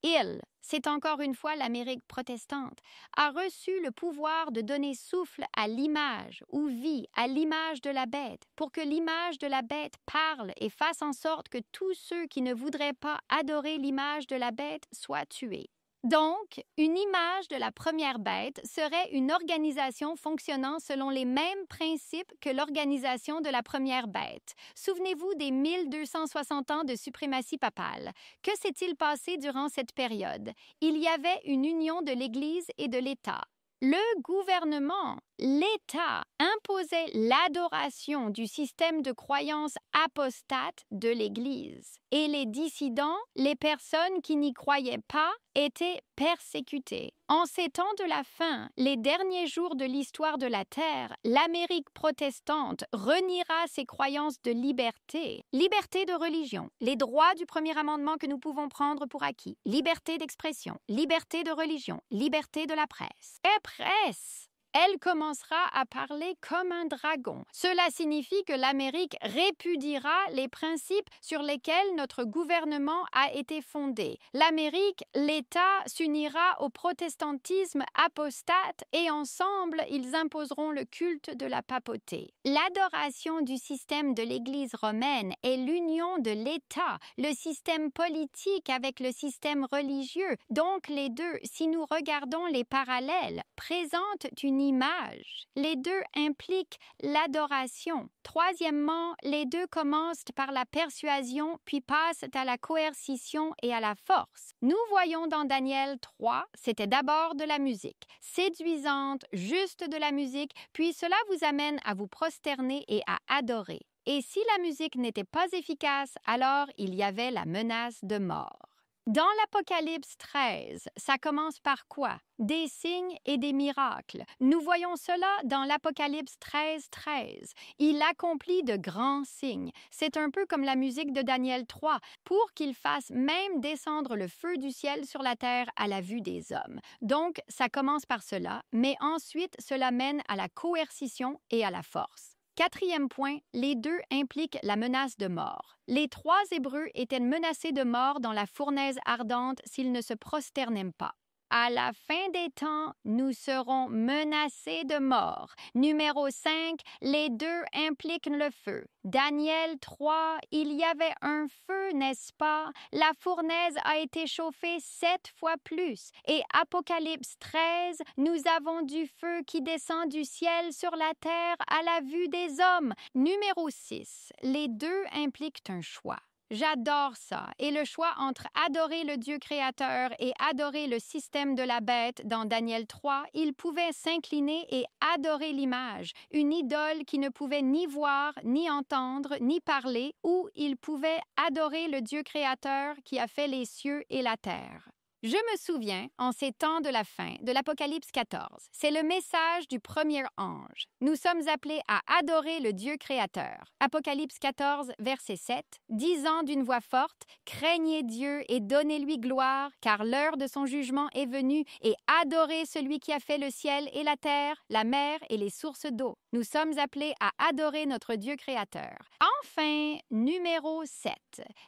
Il, c'est encore une fois l'Amérique protestante, a reçu le pouvoir de donner souffle à l'image ou vie à l'image de la bête pour que l'image de la bête parle et fasse en sorte que tous ceux qui ne voudraient pas adorer l'image de la bête soient tués. Donc, une image de la première bête serait une organisation fonctionnant selon les mêmes principes que l'organisation de la première bête. Souvenez-vous des 1260 ans de suprématie papale. Que s'est-il passé durant cette période? Il y avait une union de l'Église et de l'État. Le gouvernement, l'État, imposait l'adoration du système de croyance apostate de l'Église. Et les dissidents, les personnes qui n'y croyaient pas, étaient persécutées. En ces temps de la fin, les derniers jours de l'histoire de la Terre, l'Amérique protestante reniera ses croyances de liberté. Liberté de religion, les droits du premier amendement que nous pouvons prendre pour acquis, liberté d'expression, liberté de religion, liberté de la presse. Et presse! Elle commencera à parler comme un dragon. Cela signifie que l'Amérique répudiera les principes sur lesquels notre gouvernement a été fondé. L'Amérique, l'État, s'unira au protestantisme apostate et ensemble, ils imposeront le culte de la papauté. L'adoration du système de l'Église romaine est l'union de l'État, le système politique avec le système religieux. Donc les deux, si nous regardons les parallèles, présentent une image. Les deux impliquent l'adoration. Troisièmement, les deux commencent par la persuasion puis passent à la coercition et à la force. Nous voyons dans Daniel 3, c'était d'abord de la musique, séduisante, juste de la musique, puis cela vous amène à vous prosterner et à adorer. Et si la musique n'était pas efficace, alors il y avait la menace de mort. Dans l'Apocalypse 13, ça commence par quoi? Des signes et des miracles. Nous voyons cela dans l'Apocalypse 13, 13. Il accomplit de grands signes. C'est un peu comme la musique de Daniel 3, pour qu'il fasse même descendre le feu du ciel sur la terre à la vue des hommes. Donc, ça commence par cela, mais ensuite, cela mène à la coercition et à la force. Quatrième point, les deux impliquent la menace de mort. Les 3 Hébreux étaient menacés de mort dans la fournaise ardente s'ils ne se prosternaient pas. À la fin des temps, nous serons menacés de mort. Numéro 5, les deux impliquent le feu. Daniel 3, il y avait un feu, n'est-ce pas? La fournaise a été chauffée 7 fois plus. Et Apocalypse 13, nous avons du feu qui descend du ciel sur la terre à la vue des hommes. Numéro 6, les deux impliquent un choix. J'adore ça. Et le choix entre adorer le Dieu créateur et adorer le système de la bête dans Daniel 3, il pouvait s'incliner et adorer l'image, une idole qui ne pouvait ni voir, ni entendre, ni parler, ou il pouvait adorer le Dieu créateur qui a fait les cieux et la terre. Je me souviens, en ces temps de la fin, de l'Apocalypse 14. C'est le message du premier ange. Nous sommes appelés à adorer le Dieu créateur. Apocalypse 14, verset 7, disant d'une voix forte, « Craignez Dieu et donnez-lui gloire, car l'heure de son jugement est venue, et adorez celui qui a fait le ciel et la terre, la mer et les sources d'eau. » Nous sommes appelés à adorer notre Dieu créateur. Enfin, numéro 7.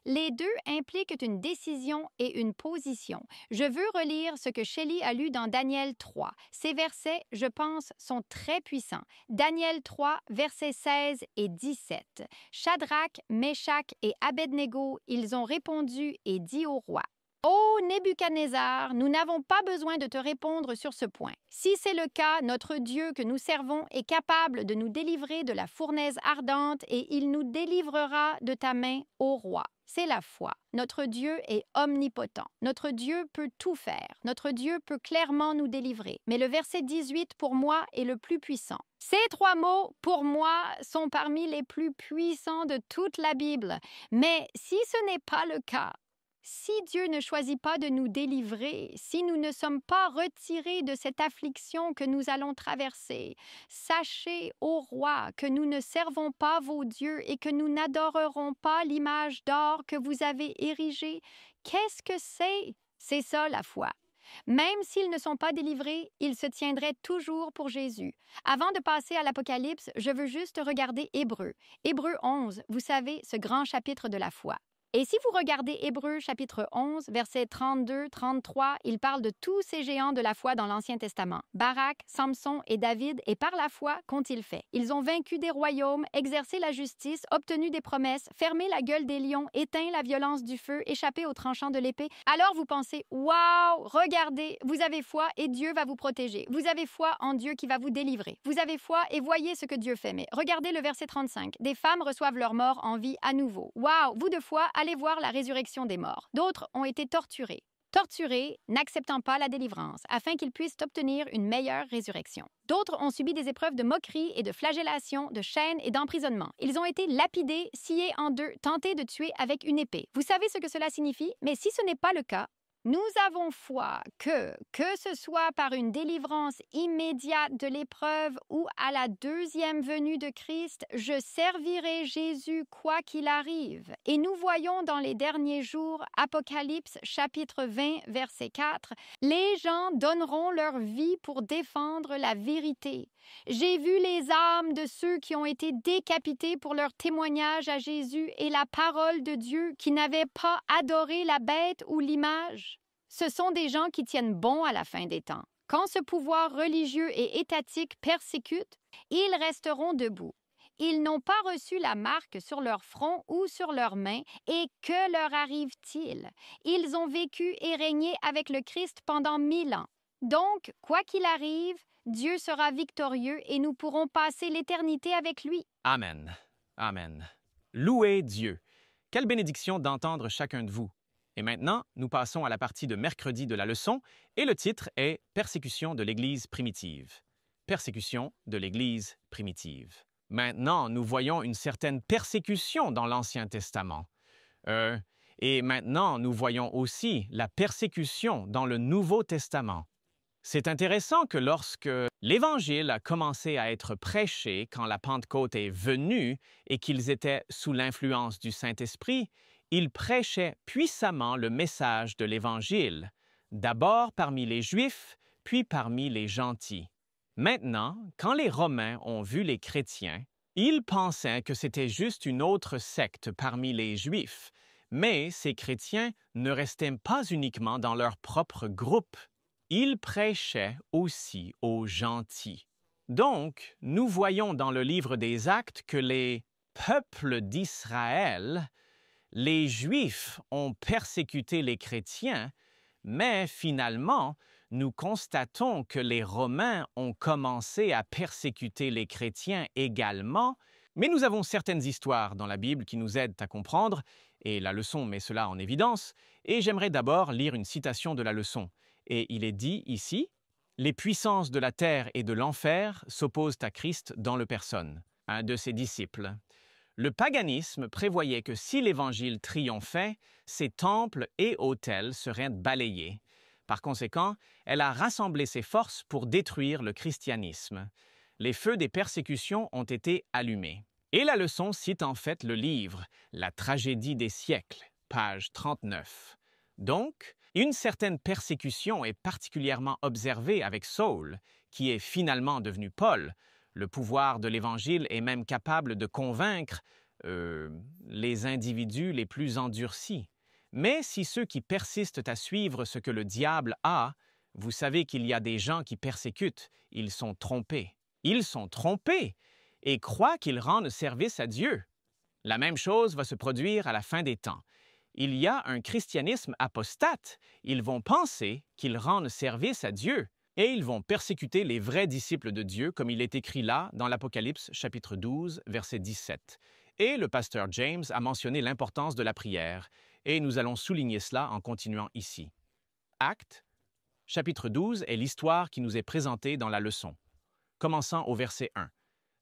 Les deux impliquent une décision et une position. Je veux relire ce que Shelley a lu dans Daniel 3. Ces versets, je pense, sont très puissants. Daniel 3, versets 16 et 17. Shadrach, Meshach et Abednego, ils ont répondu et dit au roi, « Ô Nebuchadnezzar, nous n'avons pas besoin de te répondre sur ce point. Si c'est le cas, notre Dieu que nous servons est capable de nous délivrer de la fournaise ardente et il nous délivrera de ta main, ô roi. » C'est la foi. Notre Dieu est omnipotent. Notre Dieu peut tout faire. Notre Dieu peut clairement nous délivrer. Mais le verset 18, pour moi, est le plus puissant. Ces 3 mots, pour moi, sont parmi les plus puissants de toute la Bible. Mais si ce n'est pas le cas, si Dieu ne choisit pas de nous délivrer, si nous ne sommes pas retirés de cette affliction que nous allons traverser, sachez, ô roi, que nous ne servons pas vos dieux et que nous n'adorerons pas l'image d'or que vous avez érigée. Qu'est-ce que c'est? C'est ça la foi. Même s'ils ne sont pas délivrés, ils se tiendraient toujours pour Jésus. Avant de passer à l'Apocalypse, je veux juste regarder Hébreux. Hébreux 11, vous savez, ce grand chapitre de la foi. Et si vous regardez Hébreux chapitre 11, versets 32-33, il parle de tous ces géants de la foi dans l'Ancien Testament. Barak, Samson et David, et par la foi, qu'ont-ils fait? Ils ont vaincu des royaumes, exercé la justice, obtenu des promesses, fermé la gueule des lions, éteint la violence du feu, échappé aux tranchants de l'épée. Alors vous pensez, waouh, regardez, vous avez foi et Dieu va vous protéger. Vous avez foi en Dieu qui va vous délivrer. Vous avez foi et voyez ce que Dieu fait. Mais regardez le verset 35. Des femmes reçoivent leur mort en vie à nouveau. Waouh, vous de foi, allez voir la résurrection des morts. D'autres ont été torturés, n'acceptant pas la délivrance, afin qu'ils puissent obtenir une meilleure résurrection. D'autres ont subi des épreuves de moquerie et de flagellation, de chaînes et d'emprisonnement. Ils ont été lapidés, sciés en deux, tentés de tuer avec une épée. Vous savez ce que cela signifie? Mais si ce n'est pas le cas, nous avons foi que ce soit par une délivrance immédiate de l'épreuve ou à la deuxième venue de Christ, je servirai Jésus quoi qu'il arrive. Et nous voyons dans les derniers jours, Apocalypse chapitre 20, verset 4, « Les gens donneront leur vie pour défendre la vérité. J'ai vu les âmes de ceux qui ont été décapités pour leur témoignage à Jésus et la parole de Dieu, qui n'avaient pas adoré la bête ou l'image. » Ce sont des gens qui tiennent bon à la fin des temps. Quand ce pouvoir religieux et étatique persécute, ils resteront debout. Ils n'ont pas reçu la marque sur leur front ou sur leurs mains, et que leur arrive-t-il? Ils ont vécu et régné avec le Christ pendant 1000 ans. Donc, quoi qu'il arrive, Dieu sera victorieux et nous pourrons passer l'éternité avec lui. Amen. Amen. Louez Dieu. Quelle bénédiction d'entendre chacun de vous. Et maintenant, nous passons à la partie de mercredi de la leçon, et le titre est « Persécution de l'Église primitive ». Persécution de l'Église primitive. Maintenant, nous voyons une certaine persécution dans l'Ancien Testament. Et maintenant, nous voyons aussi la persécution dans le Nouveau Testament. C'est intéressant que lorsque l'Évangile a commencé à être prêché quand la Pentecôte est venue et qu'ils étaient sous l'influence du Saint-Esprit, ils prêchaient puissamment le message de l'Évangile, d'abord parmi les Juifs, puis parmi les gentils. Maintenant, quand les Romains ont vu les chrétiens, ils pensaient que c'était juste une autre secte parmi les Juifs, mais ces chrétiens ne restaient pas uniquement dans leur propre groupe. Ils prêchaient aussi aux gentils. Donc, nous voyons dans le livre des Actes que les peuples d'Israël, les Juifs ont persécuté les chrétiens, mais finalement, nous constatons que les Romains ont commencé à persécuter les chrétiens également, mais nous avons certaines histoires dans la Bible qui nous aident à comprendre, et la leçon met cela en évidence, et j'aimerais d'abord lire une citation de la leçon. Et il est dit ici, « Les puissances de la terre et de l'enfer s'opposent à Christ dans le personne, un de ses disciples. Le paganisme prévoyait que si l'Évangile triomphait, ses temples et autels seraient balayés. Par conséquent, elle a rassemblé ses forces pour détruire le christianisme. Les feux des persécutions ont été allumés. » Et la leçon cite en fait le livre « La tragédie des siècles », page 39. Donc, une certaine persécution est particulièrement observée avec Saul, qui est finalement devenu Paul. Le pouvoir de l'Évangile est même capable de convaincre les individus les plus endurcis. Mais si ceux qui persistent à suivre ce que le diable a, vous savez qu'il y a des gens qui persécutent, ils sont trompés. Ils sont trompés et croient qu'ils rendent service à Dieu. La même chose va se produire à la fin des temps. Il y a un christianisme apostate. Ils vont penser qu'ils rendent service à Dieu et ils vont persécuter les vrais disciples de Dieu, comme il est écrit là dans l'Apocalypse chapitre 12, verset 17. Et le pasteur James a mentionné l'importance de la prière, et nous allons souligner cela en continuant ici. Actes, chapitre 12 est l'histoire qui nous est présentée dans la leçon. Commençant au verset 1.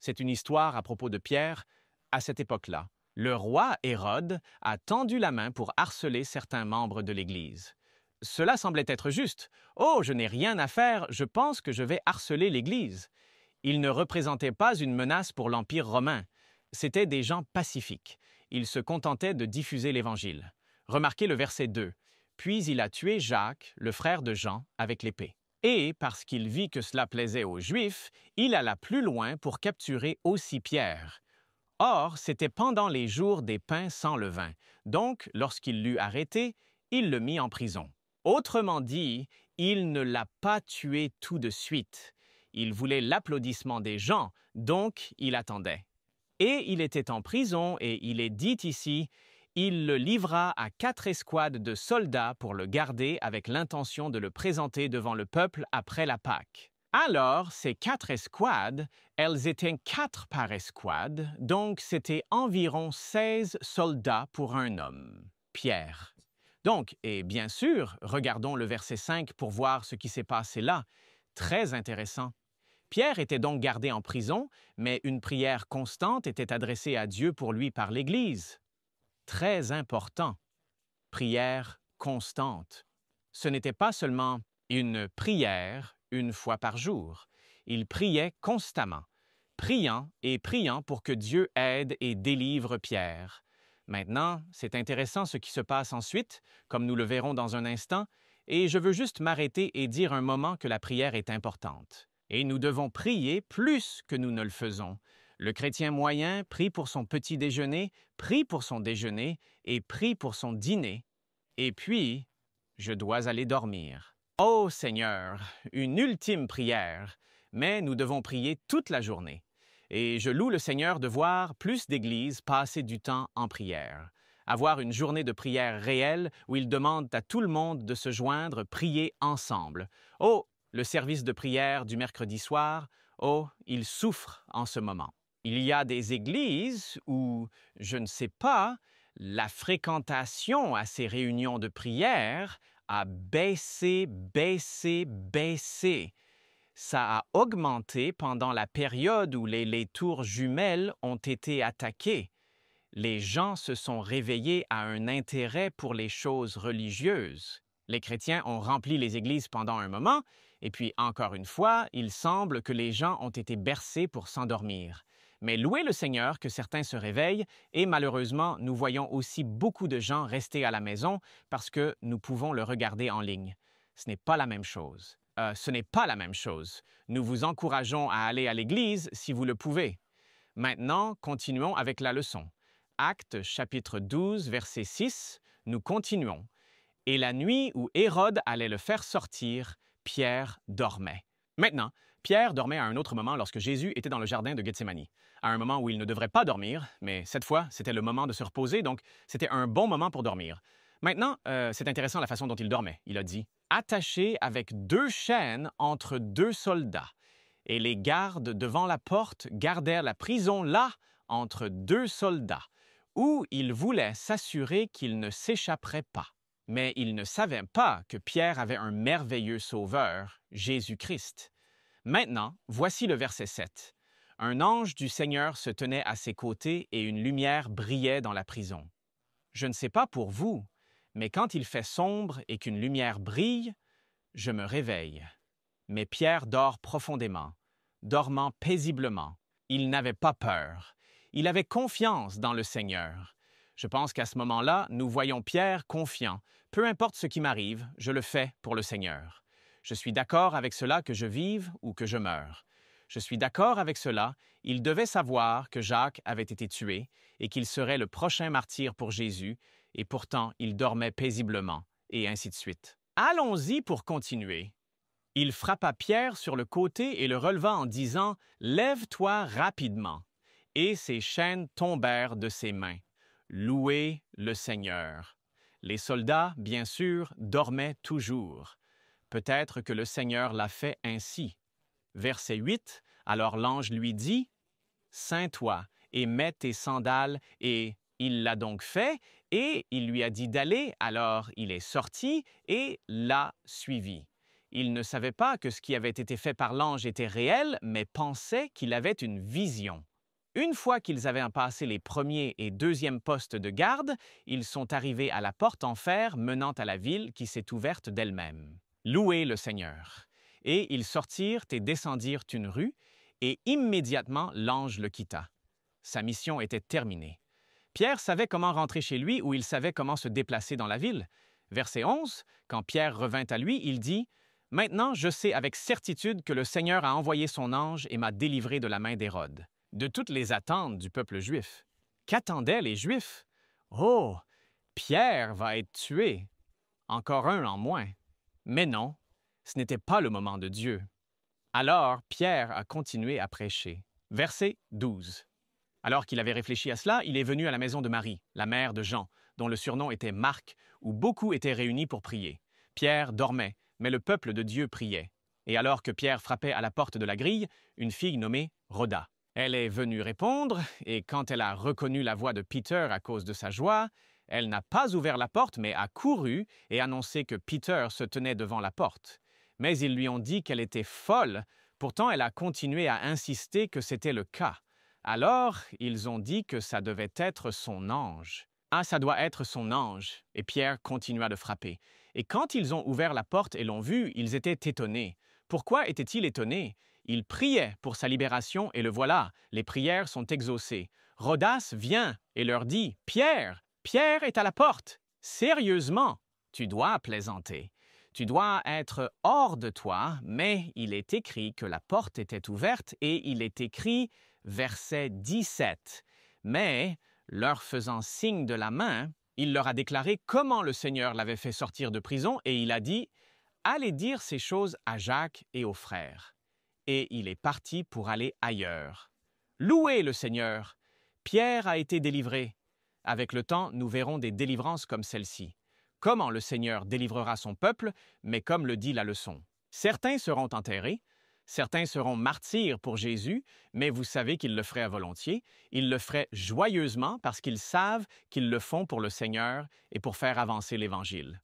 C'est une histoire à propos de Pierre à cette époque-là. Le roi Hérode a tendu la main pour harceler certains membres de l'Église. Cela semblait être juste. « Oh, je n'ai rien à faire, je pense que je vais harceler l'Église. » Ils ne représentaient pas une menace pour l'Empire romain. C'étaient des gens pacifiques. Ils se contentaient de diffuser l'Évangile. Remarquez le verset 2. « Puis il a tué Jacques, le frère de Jean, avec l'épée. Et, parce qu'il vit que cela plaisait aux Juifs, il alla plus loin pour capturer aussi Pierre. Or, c'était pendant les jours des pains sans levain. Donc, lorsqu'il l'eut arrêté, il le mit en prison. Autrement dit, il ne l'a pas tué tout de suite. Il voulait l'applaudissement des gens, donc il attendait. Et il était en prison, et il est dit ici, il le livra à 4 escouades de soldats pour le garder avec l'intention de le présenter devant le peuple après la Pâque. Alors, ces 4 escouades, elles étaient 4 par escouade, donc c'était environ 16 soldats pour un homme, Pierre. Donc, et bien sûr, regardons le verset 5 pour voir ce qui s'est passé là. Très intéressant. Pierre était donc gardé en prison, mais une prière constante était adressée à Dieu pour lui par l'Église. Très important. Prière constante. Ce n'était pas seulement une prière une fois par jour. Il priait constamment, priant et priant pour que Dieu aide et délivre Pierre. Maintenant, c'est intéressant ce qui se passe ensuite, comme nous le verrons dans un instant, et je veux juste m'arrêter et dire un moment que la prière est importante. Et nous devons prier plus que nous ne le faisons. Le chrétien moyen prie pour son petit déjeuner, prie pour son déjeuner et prie pour son dîner. Et puis, je dois aller dormir. Ô Seigneur, une ultime prière, mais nous devons prier toute la journée. Et je loue le Seigneur de voir plus d'églises passer du temps en prière. Avoir une journée de prière réelle où il demande à tout le monde de se joindre, prier ensemble. Oh, le service de prière du mercredi soir, oh, il souffre en ce moment. Il y a des églises où, je ne sais pas, la fréquentation à ces réunions de prière a baissé. Ça a augmenté pendant la période où les tours jumelles ont été attaquées. Les gens se sont réveillés à un intérêt pour les choses religieuses. Les chrétiens ont rempli les églises pendant un moment, et puis encore une fois, il semble que les gens ont été bercés pour s'endormir. Mais louez le Seigneur que certains se réveillent et malheureusement, nous voyons aussi beaucoup de gens rester à la maison parce que nous pouvons le regarder en ligne. Ce n'est pas la même chose. Nous vous encourageons à aller à l'Église si vous le pouvez. Maintenant, continuons avec la leçon. Actes chapitre 12, verset 6, nous continuons. Et la nuit où Hérode allait le faire sortir, Pierre dormait. Maintenant, Pierre dormait à un autre moment lorsque Jésus était dans le jardin de Gethsémani, à un moment où il ne devrait pas dormir, mais cette fois, c'était le moment de se reposer, donc c'était un bon moment pour dormir. Maintenant, c'est intéressant la façon dont il dormait. Il a dit « attaché avec 2 chaînes entre 2 soldats, et les gardes devant la porte gardèrent la prison là, entre 2 soldats, où il voulait s'assurer qu'il ne s'échapperait pas. Mais il ne savait pas que Pierre avait un merveilleux sauveur, Jésus-Christ. Maintenant, voici le verset 7. Un ange du Seigneur se tenait à ses côtés et une lumière brillait dans la prison. Je ne sais pas pour vous, mais quand il fait sombre et qu'une lumière brille, je me réveille. Mais Pierre dort profondément, dormant paisiblement. Il n'avait pas peur. Il avait confiance dans le Seigneur. Je pense qu'à ce moment-là, nous voyons Pierre confiant. Peu importe ce qui m'arrive, je le fais pour le Seigneur. Je suis d'accord avec cela que je vive ou que je meure. Je suis d'accord avec cela, il devait savoir que Jacques avait été tué et qu'il serait le prochain martyr pour Jésus, et pourtant il dormait paisiblement, et ainsi de suite. Allons-y pour continuer. Il frappa Pierre sur le côté et le releva en disant « Lève-toi rapidement !» Et ses chaînes tombèrent de ses mains. Louez le Seigneur. Les soldats, bien sûr, dormaient toujours. Peut-être que le Seigneur l'a fait ainsi. Verset 8, alors l'ange lui dit, « Ceins-toi et mets tes sandales, et il l'a donc fait, et il lui a dit d'aller, alors il est sorti et l'a suivi. » Il ne savait pas que ce qui avait été fait par l'ange était réel, mais pensait qu'il avait une vision. Une fois qu'ils avaient passé les premiers et deuxièmes postes de garde, ils sont arrivés à la porte en fer menant à la ville qui s'est ouverte d'elle-même. Louez le Seigneur. Et ils sortirent et descendirent une rue, et immédiatement l'ange le quitta. Sa mission était terminée. Pierre savait comment rentrer chez lui ou il savait comment se déplacer dans la ville. Verset 11, quand Pierre revint à lui, il dit « Maintenant je sais avec certitude que le Seigneur a envoyé son ange et m'a délivré de la main d'Hérode. » de toutes les attentes du peuple juif. Qu'attendaient les Juifs? Oh, Pierre va être tué. Encore un en moins. Mais non, ce n'était pas le moment de Dieu. Alors Pierre a continué à prêcher. Verset 12. Alors qu'il avait réfléchi à cela, il est venu à la maison de Marie, la mère de Jean, dont le surnom était Marc, où beaucoup étaient réunis pour prier. Pierre dormait, mais le peuple de Dieu priait. Et alors que Pierre frappait à la porte de la grille, une fille nommée Rhoda. Elle est venue répondre, et quand elle a reconnu la voix de Peter à cause de sa joie, elle n'a pas ouvert la porte, mais a couru et annoncé que Peter se tenait devant la porte. Mais ils lui ont dit qu'elle était folle, pourtant elle a continué à insister que c'était le cas. Alors, ils ont dit que ça devait être son ange. Ah, ça doit être son ange. Et Pierre continua de frapper. Et quand ils ont ouvert la porte et l'ont vu, ils étaient étonnés. Pourquoi étaient-ils étonnés? Ils priaient pour sa libération et le voilà, les prières sont exaucées. Rhodas vient et leur dit « Pierre, Pierre est à la porte. Sérieusement, tu dois plaisanter. Tu dois être hors de toi, mais il est écrit que la porte était ouverte et il est écrit, verset 17. Mais, leur faisant signe de la main, il leur a déclaré comment le Seigneur l'avait fait sortir de prison et il a dit « Allez dire ces choses à Jacques et aux frères. » Et il est parti pour aller ailleurs. Louez le Seigneur! Pierre a été délivré. Avec le temps, nous verrons des délivrances comme celle-ci. Comment le Seigneur délivrera son peuple, mais comme le dit la leçon. Certains seront enterrés, certains seront martyrs pour Jésus, mais vous savez qu'ils le feraient à volontiers. Ils le feraient joyeusement parce qu'ils savent qu'ils le font pour le Seigneur et pour faire avancer l'Évangile.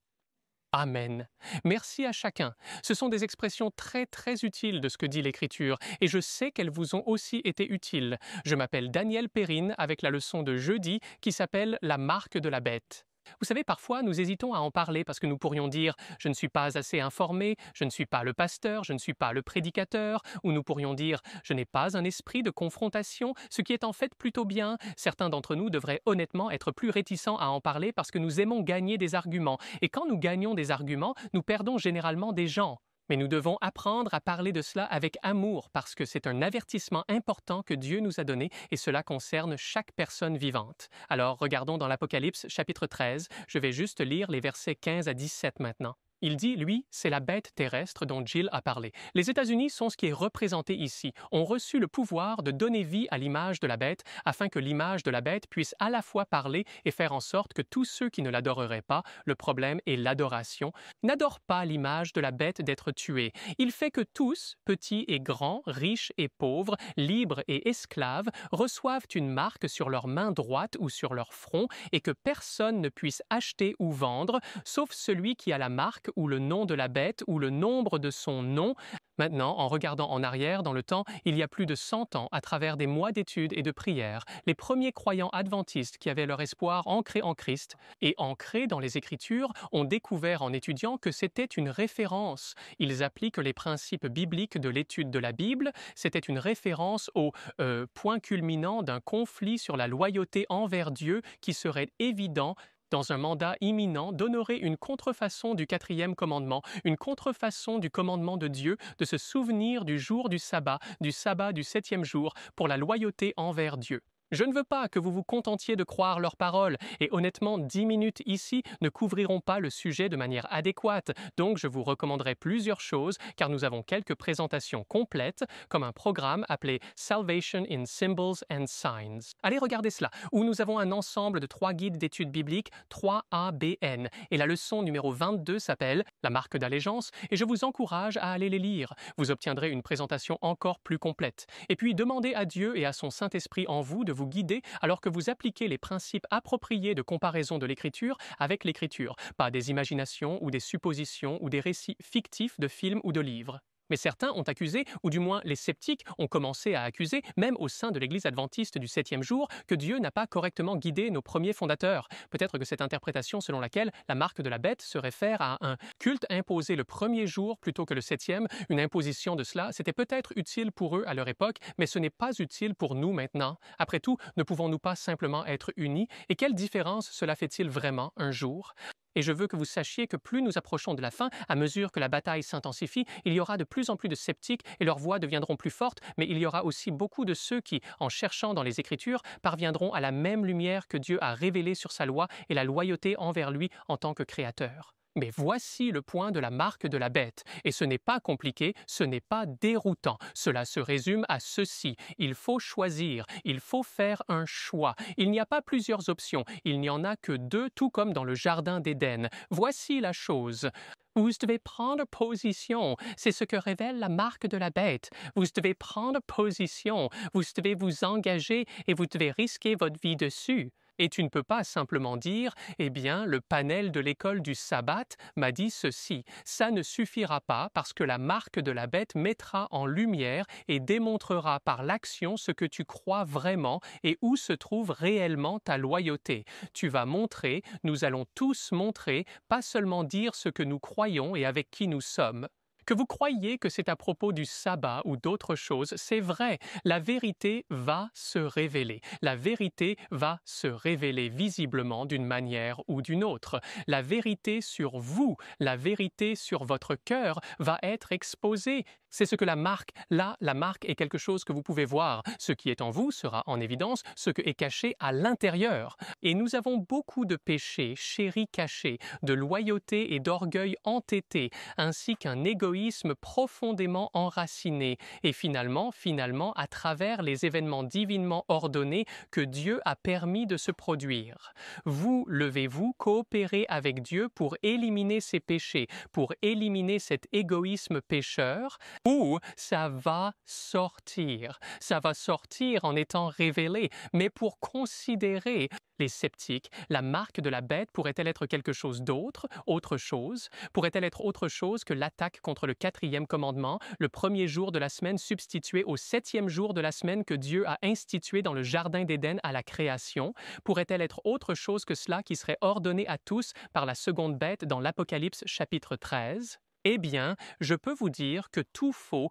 Amen. Merci à chacun. Ce sont des expressions très utiles de ce que dit l'Écriture, et je sais qu'elles vous ont aussi été utiles. Je m'appelle Daniel Perrine avec la leçon de jeudi qui s'appelle « La marque de la bête ». Vous savez, parfois, nous hésitons à en parler parce que nous pourrions dire « je ne suis pas assez informé, je ne suis pas le pasteur, je ne suis pas le prédicateur », ou nous pourrions dire « je n'ai pas un esprit de confrontation », ce qui est en fait plutôt bien. Certains d'entre nous devraient honnêtement être plus réticents à en parler parce que nous aimons gagner des arguments. Et quand nous gagnons des arguments, nous perdons généralement des gens. Mais nous devons apprendre à parler de cela avec amour parce que c'est un avertissement important que Dieu nous a donné et cela concerne chaque personne vivante. Alors, regardons dans l'Apocalypse chapitre 13. Je vais juste lire les versets 15 à 17 maintenant. Il dit, lui, c'est la bête terrestre dont Jill a parlé. Les États-Unis sont ce qui est représenté ici, ont reçu le pouvoir de donner vie à l'image de la bête afin que l'image de la bête puisse à la fois parler et faire en sorte que tous ceux qui ne l'adoreraient pas, le problème est l'adoration, n'adorent pas l'image de la bête d'être tuée. Il fait que tous, petits et grands, riches et pauvres, libres et esclaves, reçoivent une marque sur leur main droite ou sur leur front et que personne ne puisse acheter ou vendre, sauf celui qui a la marque ou le nom de la bête ou le nombre de son nom. Maintenant, en regardant en arrière dans le temps, il y a plus de 100 ans, à travers des mois d'études et de prières, les premiers croyants adventistes qui avaient leur espoir ancré en Christ et ancré dans les Écritures ont découvert en étudiant que c'était une référence. Ils appliquent les principes bibliques de l'étude de la Bible. C'était une référence au point culminant d'un conflit sur la loyauté envers Dieu qui serait évident dans un mandat imminent d'honorer une contrefaçon du 4e commandement, une contrefaçon du commandement de Dieu, de se souvenir du jour du sabbat du 7e jour, pour la loyauté envers Dieu. Je ne veux pas que vous vous contentiez de croire leurs paroles, et honnêtement, 10 minutes ici ne couvriront pas le sujet de manière adéquate, donc je vous recommanderai plusieurs choses, car nous avons quelques présentations complètes, comme un programme appelé Salvation in Symbols and Signs. Allez regarder cela, où nous avons un ensemble de 3 guides d'études bibliques, 3 ABN, et la leçon numéro 22 s'appelle « La marque d'allégeance », et je vous encourage à aller les lire. Vous obtiendrez une présentation encore plus complète. Et puis, demandez à Dieu et à son Saint-Esprit en vous de vous guider alors que vous appliquez les principes appropriés de comparaison de l'Écriture avec l'Écriture, pas des imaginations ou des suppositions ou des récits fictifs de films ou de livres. Mais certains ont accusé, ou du moins les sceptiques ont commencé à accuser, même au sein de l'Église adventiste du 7e jour, que Dieu n'a pas correctement guidé nos premiers fondateurs. Peut-être que cette interprétation selon laquelle la marque de la bête se réfère à un culte imposé le 1er jour plutôt que le 7e, une imposition de cela, c'était peut-être utile pour eux à leur époque, mais ce n'est pas utile pour nous maintenant. Après tout, ne pouvons-nous pas simplement être unis? Et quelle différence cela fait-il vraiment un jour? Et je veux que vous sachiez que plus nous approchons de la fin, à mesure que la bataille s'intensifie, il y aura de plus en plus de sceptiques et leurs voix deviendront plus fortes, mais il y aura aussi beaucoup de ceux qui, en cherchant dans les Écritures, parviendront à la même lumière que Dieu a révélée sur sa loi et la loyauté envers lui en tant que Créateur. Mais voici le point de la marque de la bête, et ce n'est pas compliqué, ce n'est pas déroutant. Cela se résume à ceci: il faut choisir, il faut faire un choix. Il n'y a pas plusieurs options, il n'y en a que deux, tout comme dans le Jardin d'Éden. Voici la chose. Vous devez prendre position, c'est ce que révèle la marque de la bête. Vous devez prendre position, vous devez vous engager et vous devez risquer votre vie dessus. Et tu ne peux pas simplement dire « Eh bien, le panel de l'école du sabbat m'a dit ceci ». Ça ne suffira pas parce que la marque de la bête mettra en lumière et démontrera par l'action ce que tu crois vraiment et où se trouve réellement ta loyauté. Tu vas montrer, nous allons tous montrer, pas seulement dire ce que nous croyons et avec qui nous sommes. Que vous croyiez que c'est à propos du sabbat ou d'autres choses, c'est vrai. La vérité va se révéler. La vérité va se révéler visiblement d'une manière ou d'une autre. La vérité sur vous, la vérité sur votre cœur va être exposée. C'est ce que la marque est quelque chose que vous pouvez voir. Ce qui est en vous sera en évidence, ce qui est caché à l'intérieur. Et nous avons beaucoup de péchés, chéris cachés, de loyauté et d'orgueil entêté, ainsi qu'un égoïsme profondément enraciné. Et finalement, à travers les événements divinement ordonnés que Dieu a permis de se produire. Vous, levez-vous, coopérez avec Dieu pour éliminer ces péchés, pour éliminer cet égoïsme pécheur, ou ça va sortir. Ça va sortir en étant révélé, mais pour considérer les sceptiques, la marque de la bête pourrait-elle être quelque chose d'autre, autre chose? Pourrait-elle être autre chose que l'attaque contre le 4e commandement, le premier jour de la semaine substitué au 7e jour de la semaine que Dieu a institué dans le Jardin d'Éden à la création? Pourrait-elle être autre chose que cela qui serait ordonné à tous par la seconde bête dans l'Apocalypse chapitre 13? Eh bien, je peux vous dire que tout faux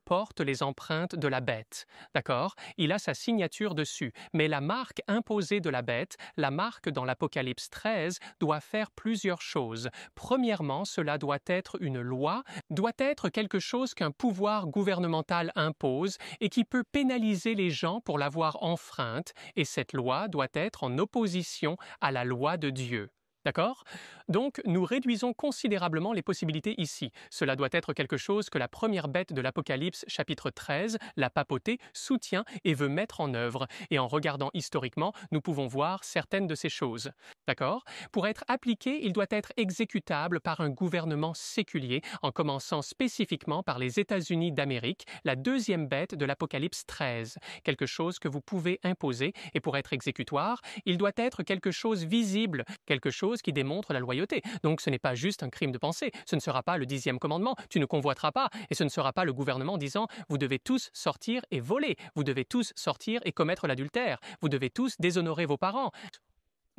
porte les empreintes de la bête. D'accord? Il a sa signature dessus. Mais la marque imposée de la bête, la marque dans l'Apocalypse 13, doit faire plusieurs choses. Premièrement, cela doit être une loi, doit être quelque chose qu'un pouvoir gouvernemental impose et qui peut pénaliser les gens pour l'avoir enfreinte, et cette loi doit être en opposition à la loi de Dieu. D'accord? Donc, nous réduisons considérablement les possibilités ici. Cela doit être quelque chose que la première bête de l'Apocalypse, chapitre 13, la papauté, soutient et veut mettre en œuvre. Et en regardant historiquement, nous pouvons voir certaines de ces choses. D'accord? Pour être appliqué, il doit être exécutable par un gouvernement séculier, en commençant spécifiquement par les États-Unis d'Amérique, la deuxième bête de l'Apocalypse 13. Quelque chose que vous pouvez imposer, et pour être exécutoire, il doit être quelque chose visible, quelque chose qui démontre la loyauté. Donc ce n'est pas juste un crime de pensée, ce ne sera pas le 10e commandement, tu ne convoiteras pas, et ce ne sera pas le gouvernement disant « vous devez tous sortir et voler, vous devez tous sortir et commettre l'adultère, vous devez tous déshonorer vos parents ».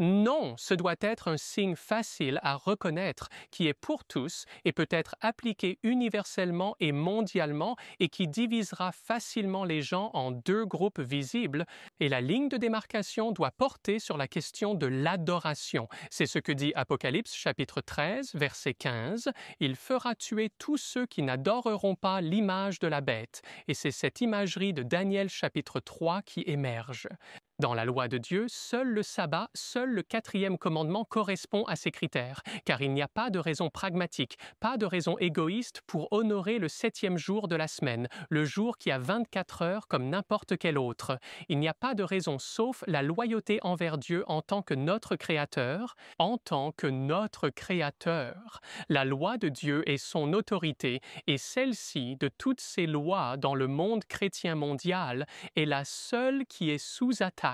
Non, ce doit être un signe facile à reconnaître qui est pour tous et peut être appliqué universellement et mondialement et qui divisera facilement les gens en deux groupes visibles. Et la ligne de démarcation doit porter sur la question de l'adoration. C'est ce que dit Apocalypse chapitre 13, verset 15. « Il fera tuer tous ceux qui n'adoreront pas l'image de la bête. » Et c'est cette imagerie de Daniel chapitre 3 qui émerge. Dans la loi de Dieu, seul le sabbat, seul le 4e commandement correspond à ces critères, car il n'y a pas de raison pragmatique, pas de raison égoïste pour honorer le 7e jour de la semaine, le jour qui a 24 heures comme n'importe quel autre. Il n'y a pas de raison sauf la loyauté envers Dieu en tant que notre Créateur, La loi de Dieu est son autorité, et celle-ci, de toutes ces lois dans le monde chrétien mondial, est la seule qui est sous attaque.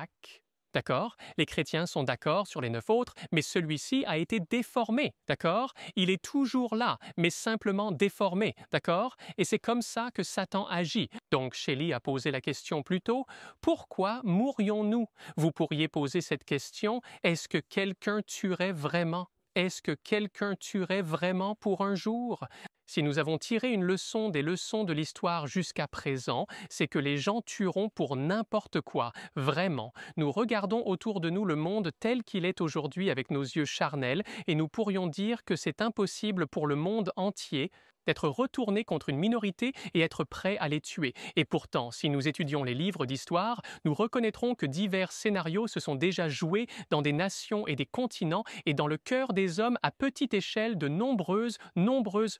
D'accord? Les chrétiens sont d'accord sur les 9 autres, mais celui-ci a été déformé, d'accord? Il est toujours là, mais simplement déformé, d'accord? Et c'est comme ça que Satan agit. Donc, Shelley a posé la question plus tôt, pourquoi mourrions-nous? Vous pourriez poser cette question, est-ce que quelqu'un tuerait vraiment? Est-ce que quelqu'un tuerait vraiment pour un jour? Si nous avons tiré une leçon des leçons de l'histoire jusqu'à présent, c'est que les gens tueront pour n'importe quoi, vraiment. Nous regardons autour de nous le monde tel qu'il est aujourd'hui avec nos yeux charnels et nous pourrions dire que c'est impossible pour le monde entier d'être retourné contre une minorité et être prêt à les tuer. Et pourtant, si nous étudions les livres d'histoire, nous reconnaîtrons que divers scénarios se sont déjà joués dans des nations et des continents et dans le cœur des hommes à petite échelle de nombreuses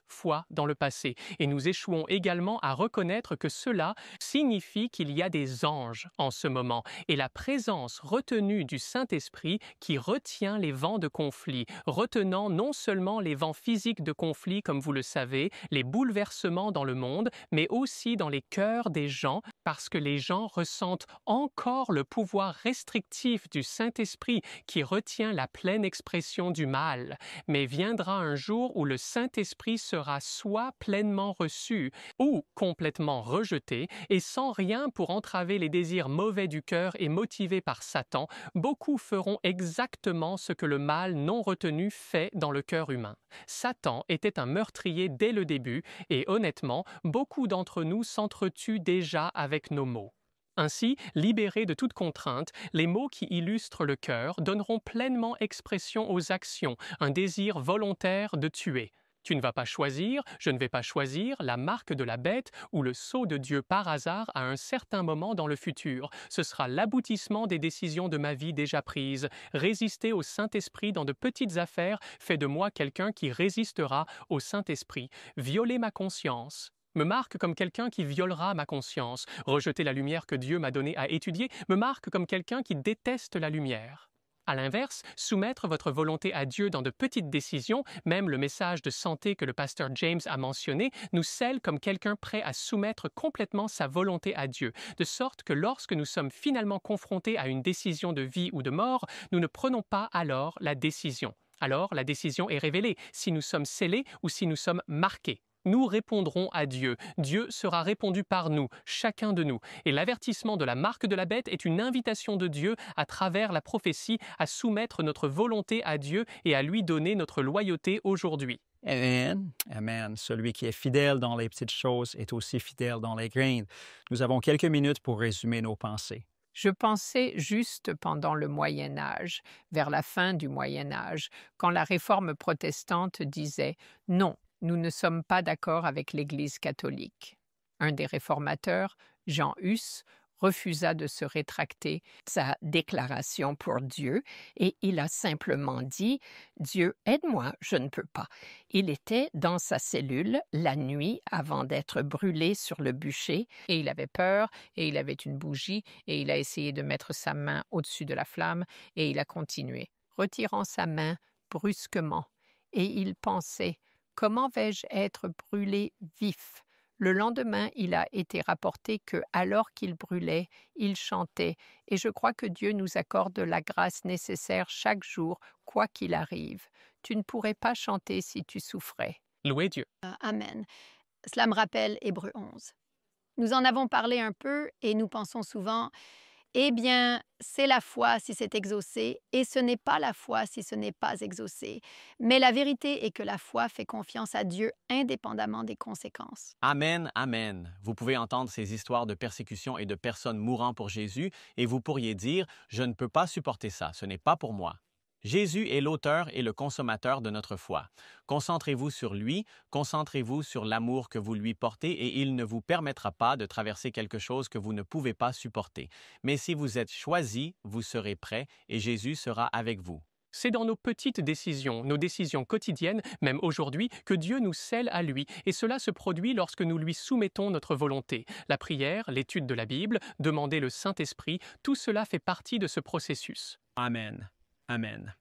fois dans le passé. Et nous échouons également à reconnaître que cela signifie qu'il y a des anges en ce moment et la présence retenue du Saint-Esprit qui retient les vents de conflit, retenant non seulement les vents physiques de conflit, comme vous le savez, les bouleversements dans le monde, mais aussi dans les cœurs des gens, parce que les gens ressentent encore le pouvoir restrictif du Saint-Esprit qui retient la pleine expression du mal. Mais viendra un jour où le Saint-Esprit sera soit pleinement reçu ou complètement rejeté, et sans rien pour entraver les désirs mauvais du cœur et motivés par Satan, beaucoup feront exactement ce que le mal non retenu fait dans le cœur humain. Satan était un meurtrier dès le début et honnêtement, beaucoup d'entre nous s'entretuent déjà avec nos mots. Ainsi, libérés de toute contrainte, les mots qui illustrent le cœur donneront pleinement expression aux actions, un désir volontaire de tuer. Tu ne vas pas choisir, je ne vais pas choisir la marque de la bête ou le sceau de Dieu par hasard à un certain moment dans le futur. Ce sera l'aboutissement des décisions de ma vie déjà prises. Résister au Saint-Esprit dans de petites affaires fait de moi quelqu'un qui résistera au Saint-Esprit. Violer ma conscience me marque comme quelqu'un qui violera ma conscience. Rejeter la lumière que Dieu m'a donnée à étudier me marque comme quelqu'un qui déteste la lumière. À l'inverse, soumettre votre volonté à Dieu dans de petites décisions, même le message de santé que le pasteur James a mentionné, nous scelle comme quelqu'un prêt à soumettre complètement sa volonté à Dieu, de sorte que lorsque nous sommes finalement confrontés à une décision de vie ou de mort, nous ne prenons pas alors la décision. Alors, la décision est révélée, si nous sommes scellés ou si nous sommes marqués. Nous répondrons à Dieu. Dieu sera répondu par nous, chacun de nous. Et l'avertissement de la marque de la bête est une invitation de Dieu à travers la prophétie à soumettre notre volonté à Dieu et à lui donner notre loyauté aujourd'hui. Amen. Amen. Celui qui est fidèle dans les petites choses est aussi fidèle dans les grandes. Nous avons quelques minutes pour résumer nos pensées. Je pensais juste pendant le Moyen Âge, vers la fin du Moyen Âge, quand la Réforme protestante disait « Non, nous ne sommes pas d'accord avec l'Église catholique ». Un des réformateurs, Jean Hus, refusa de se rétracter sa déclaration pour Dieu et il a simplement dit « Dieu, aide-moi, je ne peux pas ». Il était dans sa cellule la nuit avant d'être brûlé sur le bûcher et il avait peur et il avait une bougie et il a essayé de mettre sa main au-dessus de la flamme et il a continué, retirant sa main brusquement et il pensait « Comment vais-je être brûlé vif ?» Le lendemain, il a été rapporté que, alors qu'il brûlait, il chantait. Et je crois que Dieu nous accorde la grâce nécessaire chaque jour, quoi qu'il arrive. Tu ne pourrais pas chanter si tu souffrais. Louez Dieu. Amen. Cela me rappelle Hébreux 11. Nous en avons parlé un peu et nous pensons souvent, eh bien, c'est la foi si c'est exaucé et ce n'est pas la foi si ce n'est pas exaucé. Mais la vérité est que la foi fait confiance à Dieu indépendamment des conséquences. Amen, amen. Vous pouvez entendre ces histoires de persécution et de personnes mourant pour Jésus et vous pourriez dire « Je ne peux pas supporter ça, ce n'est pas pour moi ». Jésus est l'auteur et le consommateur de notre foi. Concentrez-vous sur lui, concentrez-vous sur l'amour que vous lui portez et il ne vous permettra pas de traverser quelque chose que vous ne pouvez pas supporter. Mais si vous êtes choisi, vous serez prêt et Jésus sera avec vous. C'est dans nos petites décisions, nos décisions quotidiennes, même aujourd'hui, que Dieu nous scelle à lui, et cela se produit lorsque nous lui soumettons notre volonté. La prière, l'étude de la Bible, demander le Saint-Esprit, tout cela fait partie de ce processus. Amen. Amen.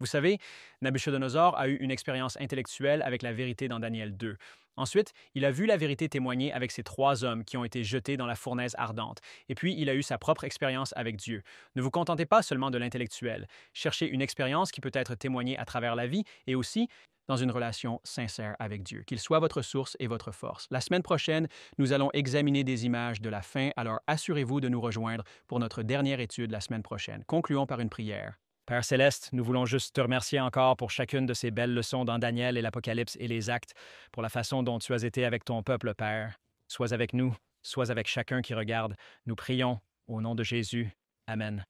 Vous savez, Nabuchodonosor a eu une expérience intellectuelle avec la vérité dans Daniel 2. Ensuite, il a vu la vérité témoigner avec ces 3 hommes qui ont été jetés dans la fournaise ardente. Et puis, il a eu sa propre expérience avec Dieu. Ne vous contentez pas seulement de l'intellectuel. Cherchez une expérience qui peut être témoignée à travers la vie et aussi dans une relation sincère avec Dieu, qu'il soit votre source et votre force. La semaine prochaine, nous allons examiner des images de la fin, alors assurez-vous de nous rejoindre pour notre dernière étude la semaine prochaine. Concluons par une prière. Père céleste, nous voulons juste te remercier encore pour chacune de ces belles leçons dans Daniel et l'Apocalypse et les Actes, pour la façon dont tu as été avec ton peuple, Père. Sois avec nous, sois avec chacun qui regarde. Nous prions au nom de Jésus. Amen.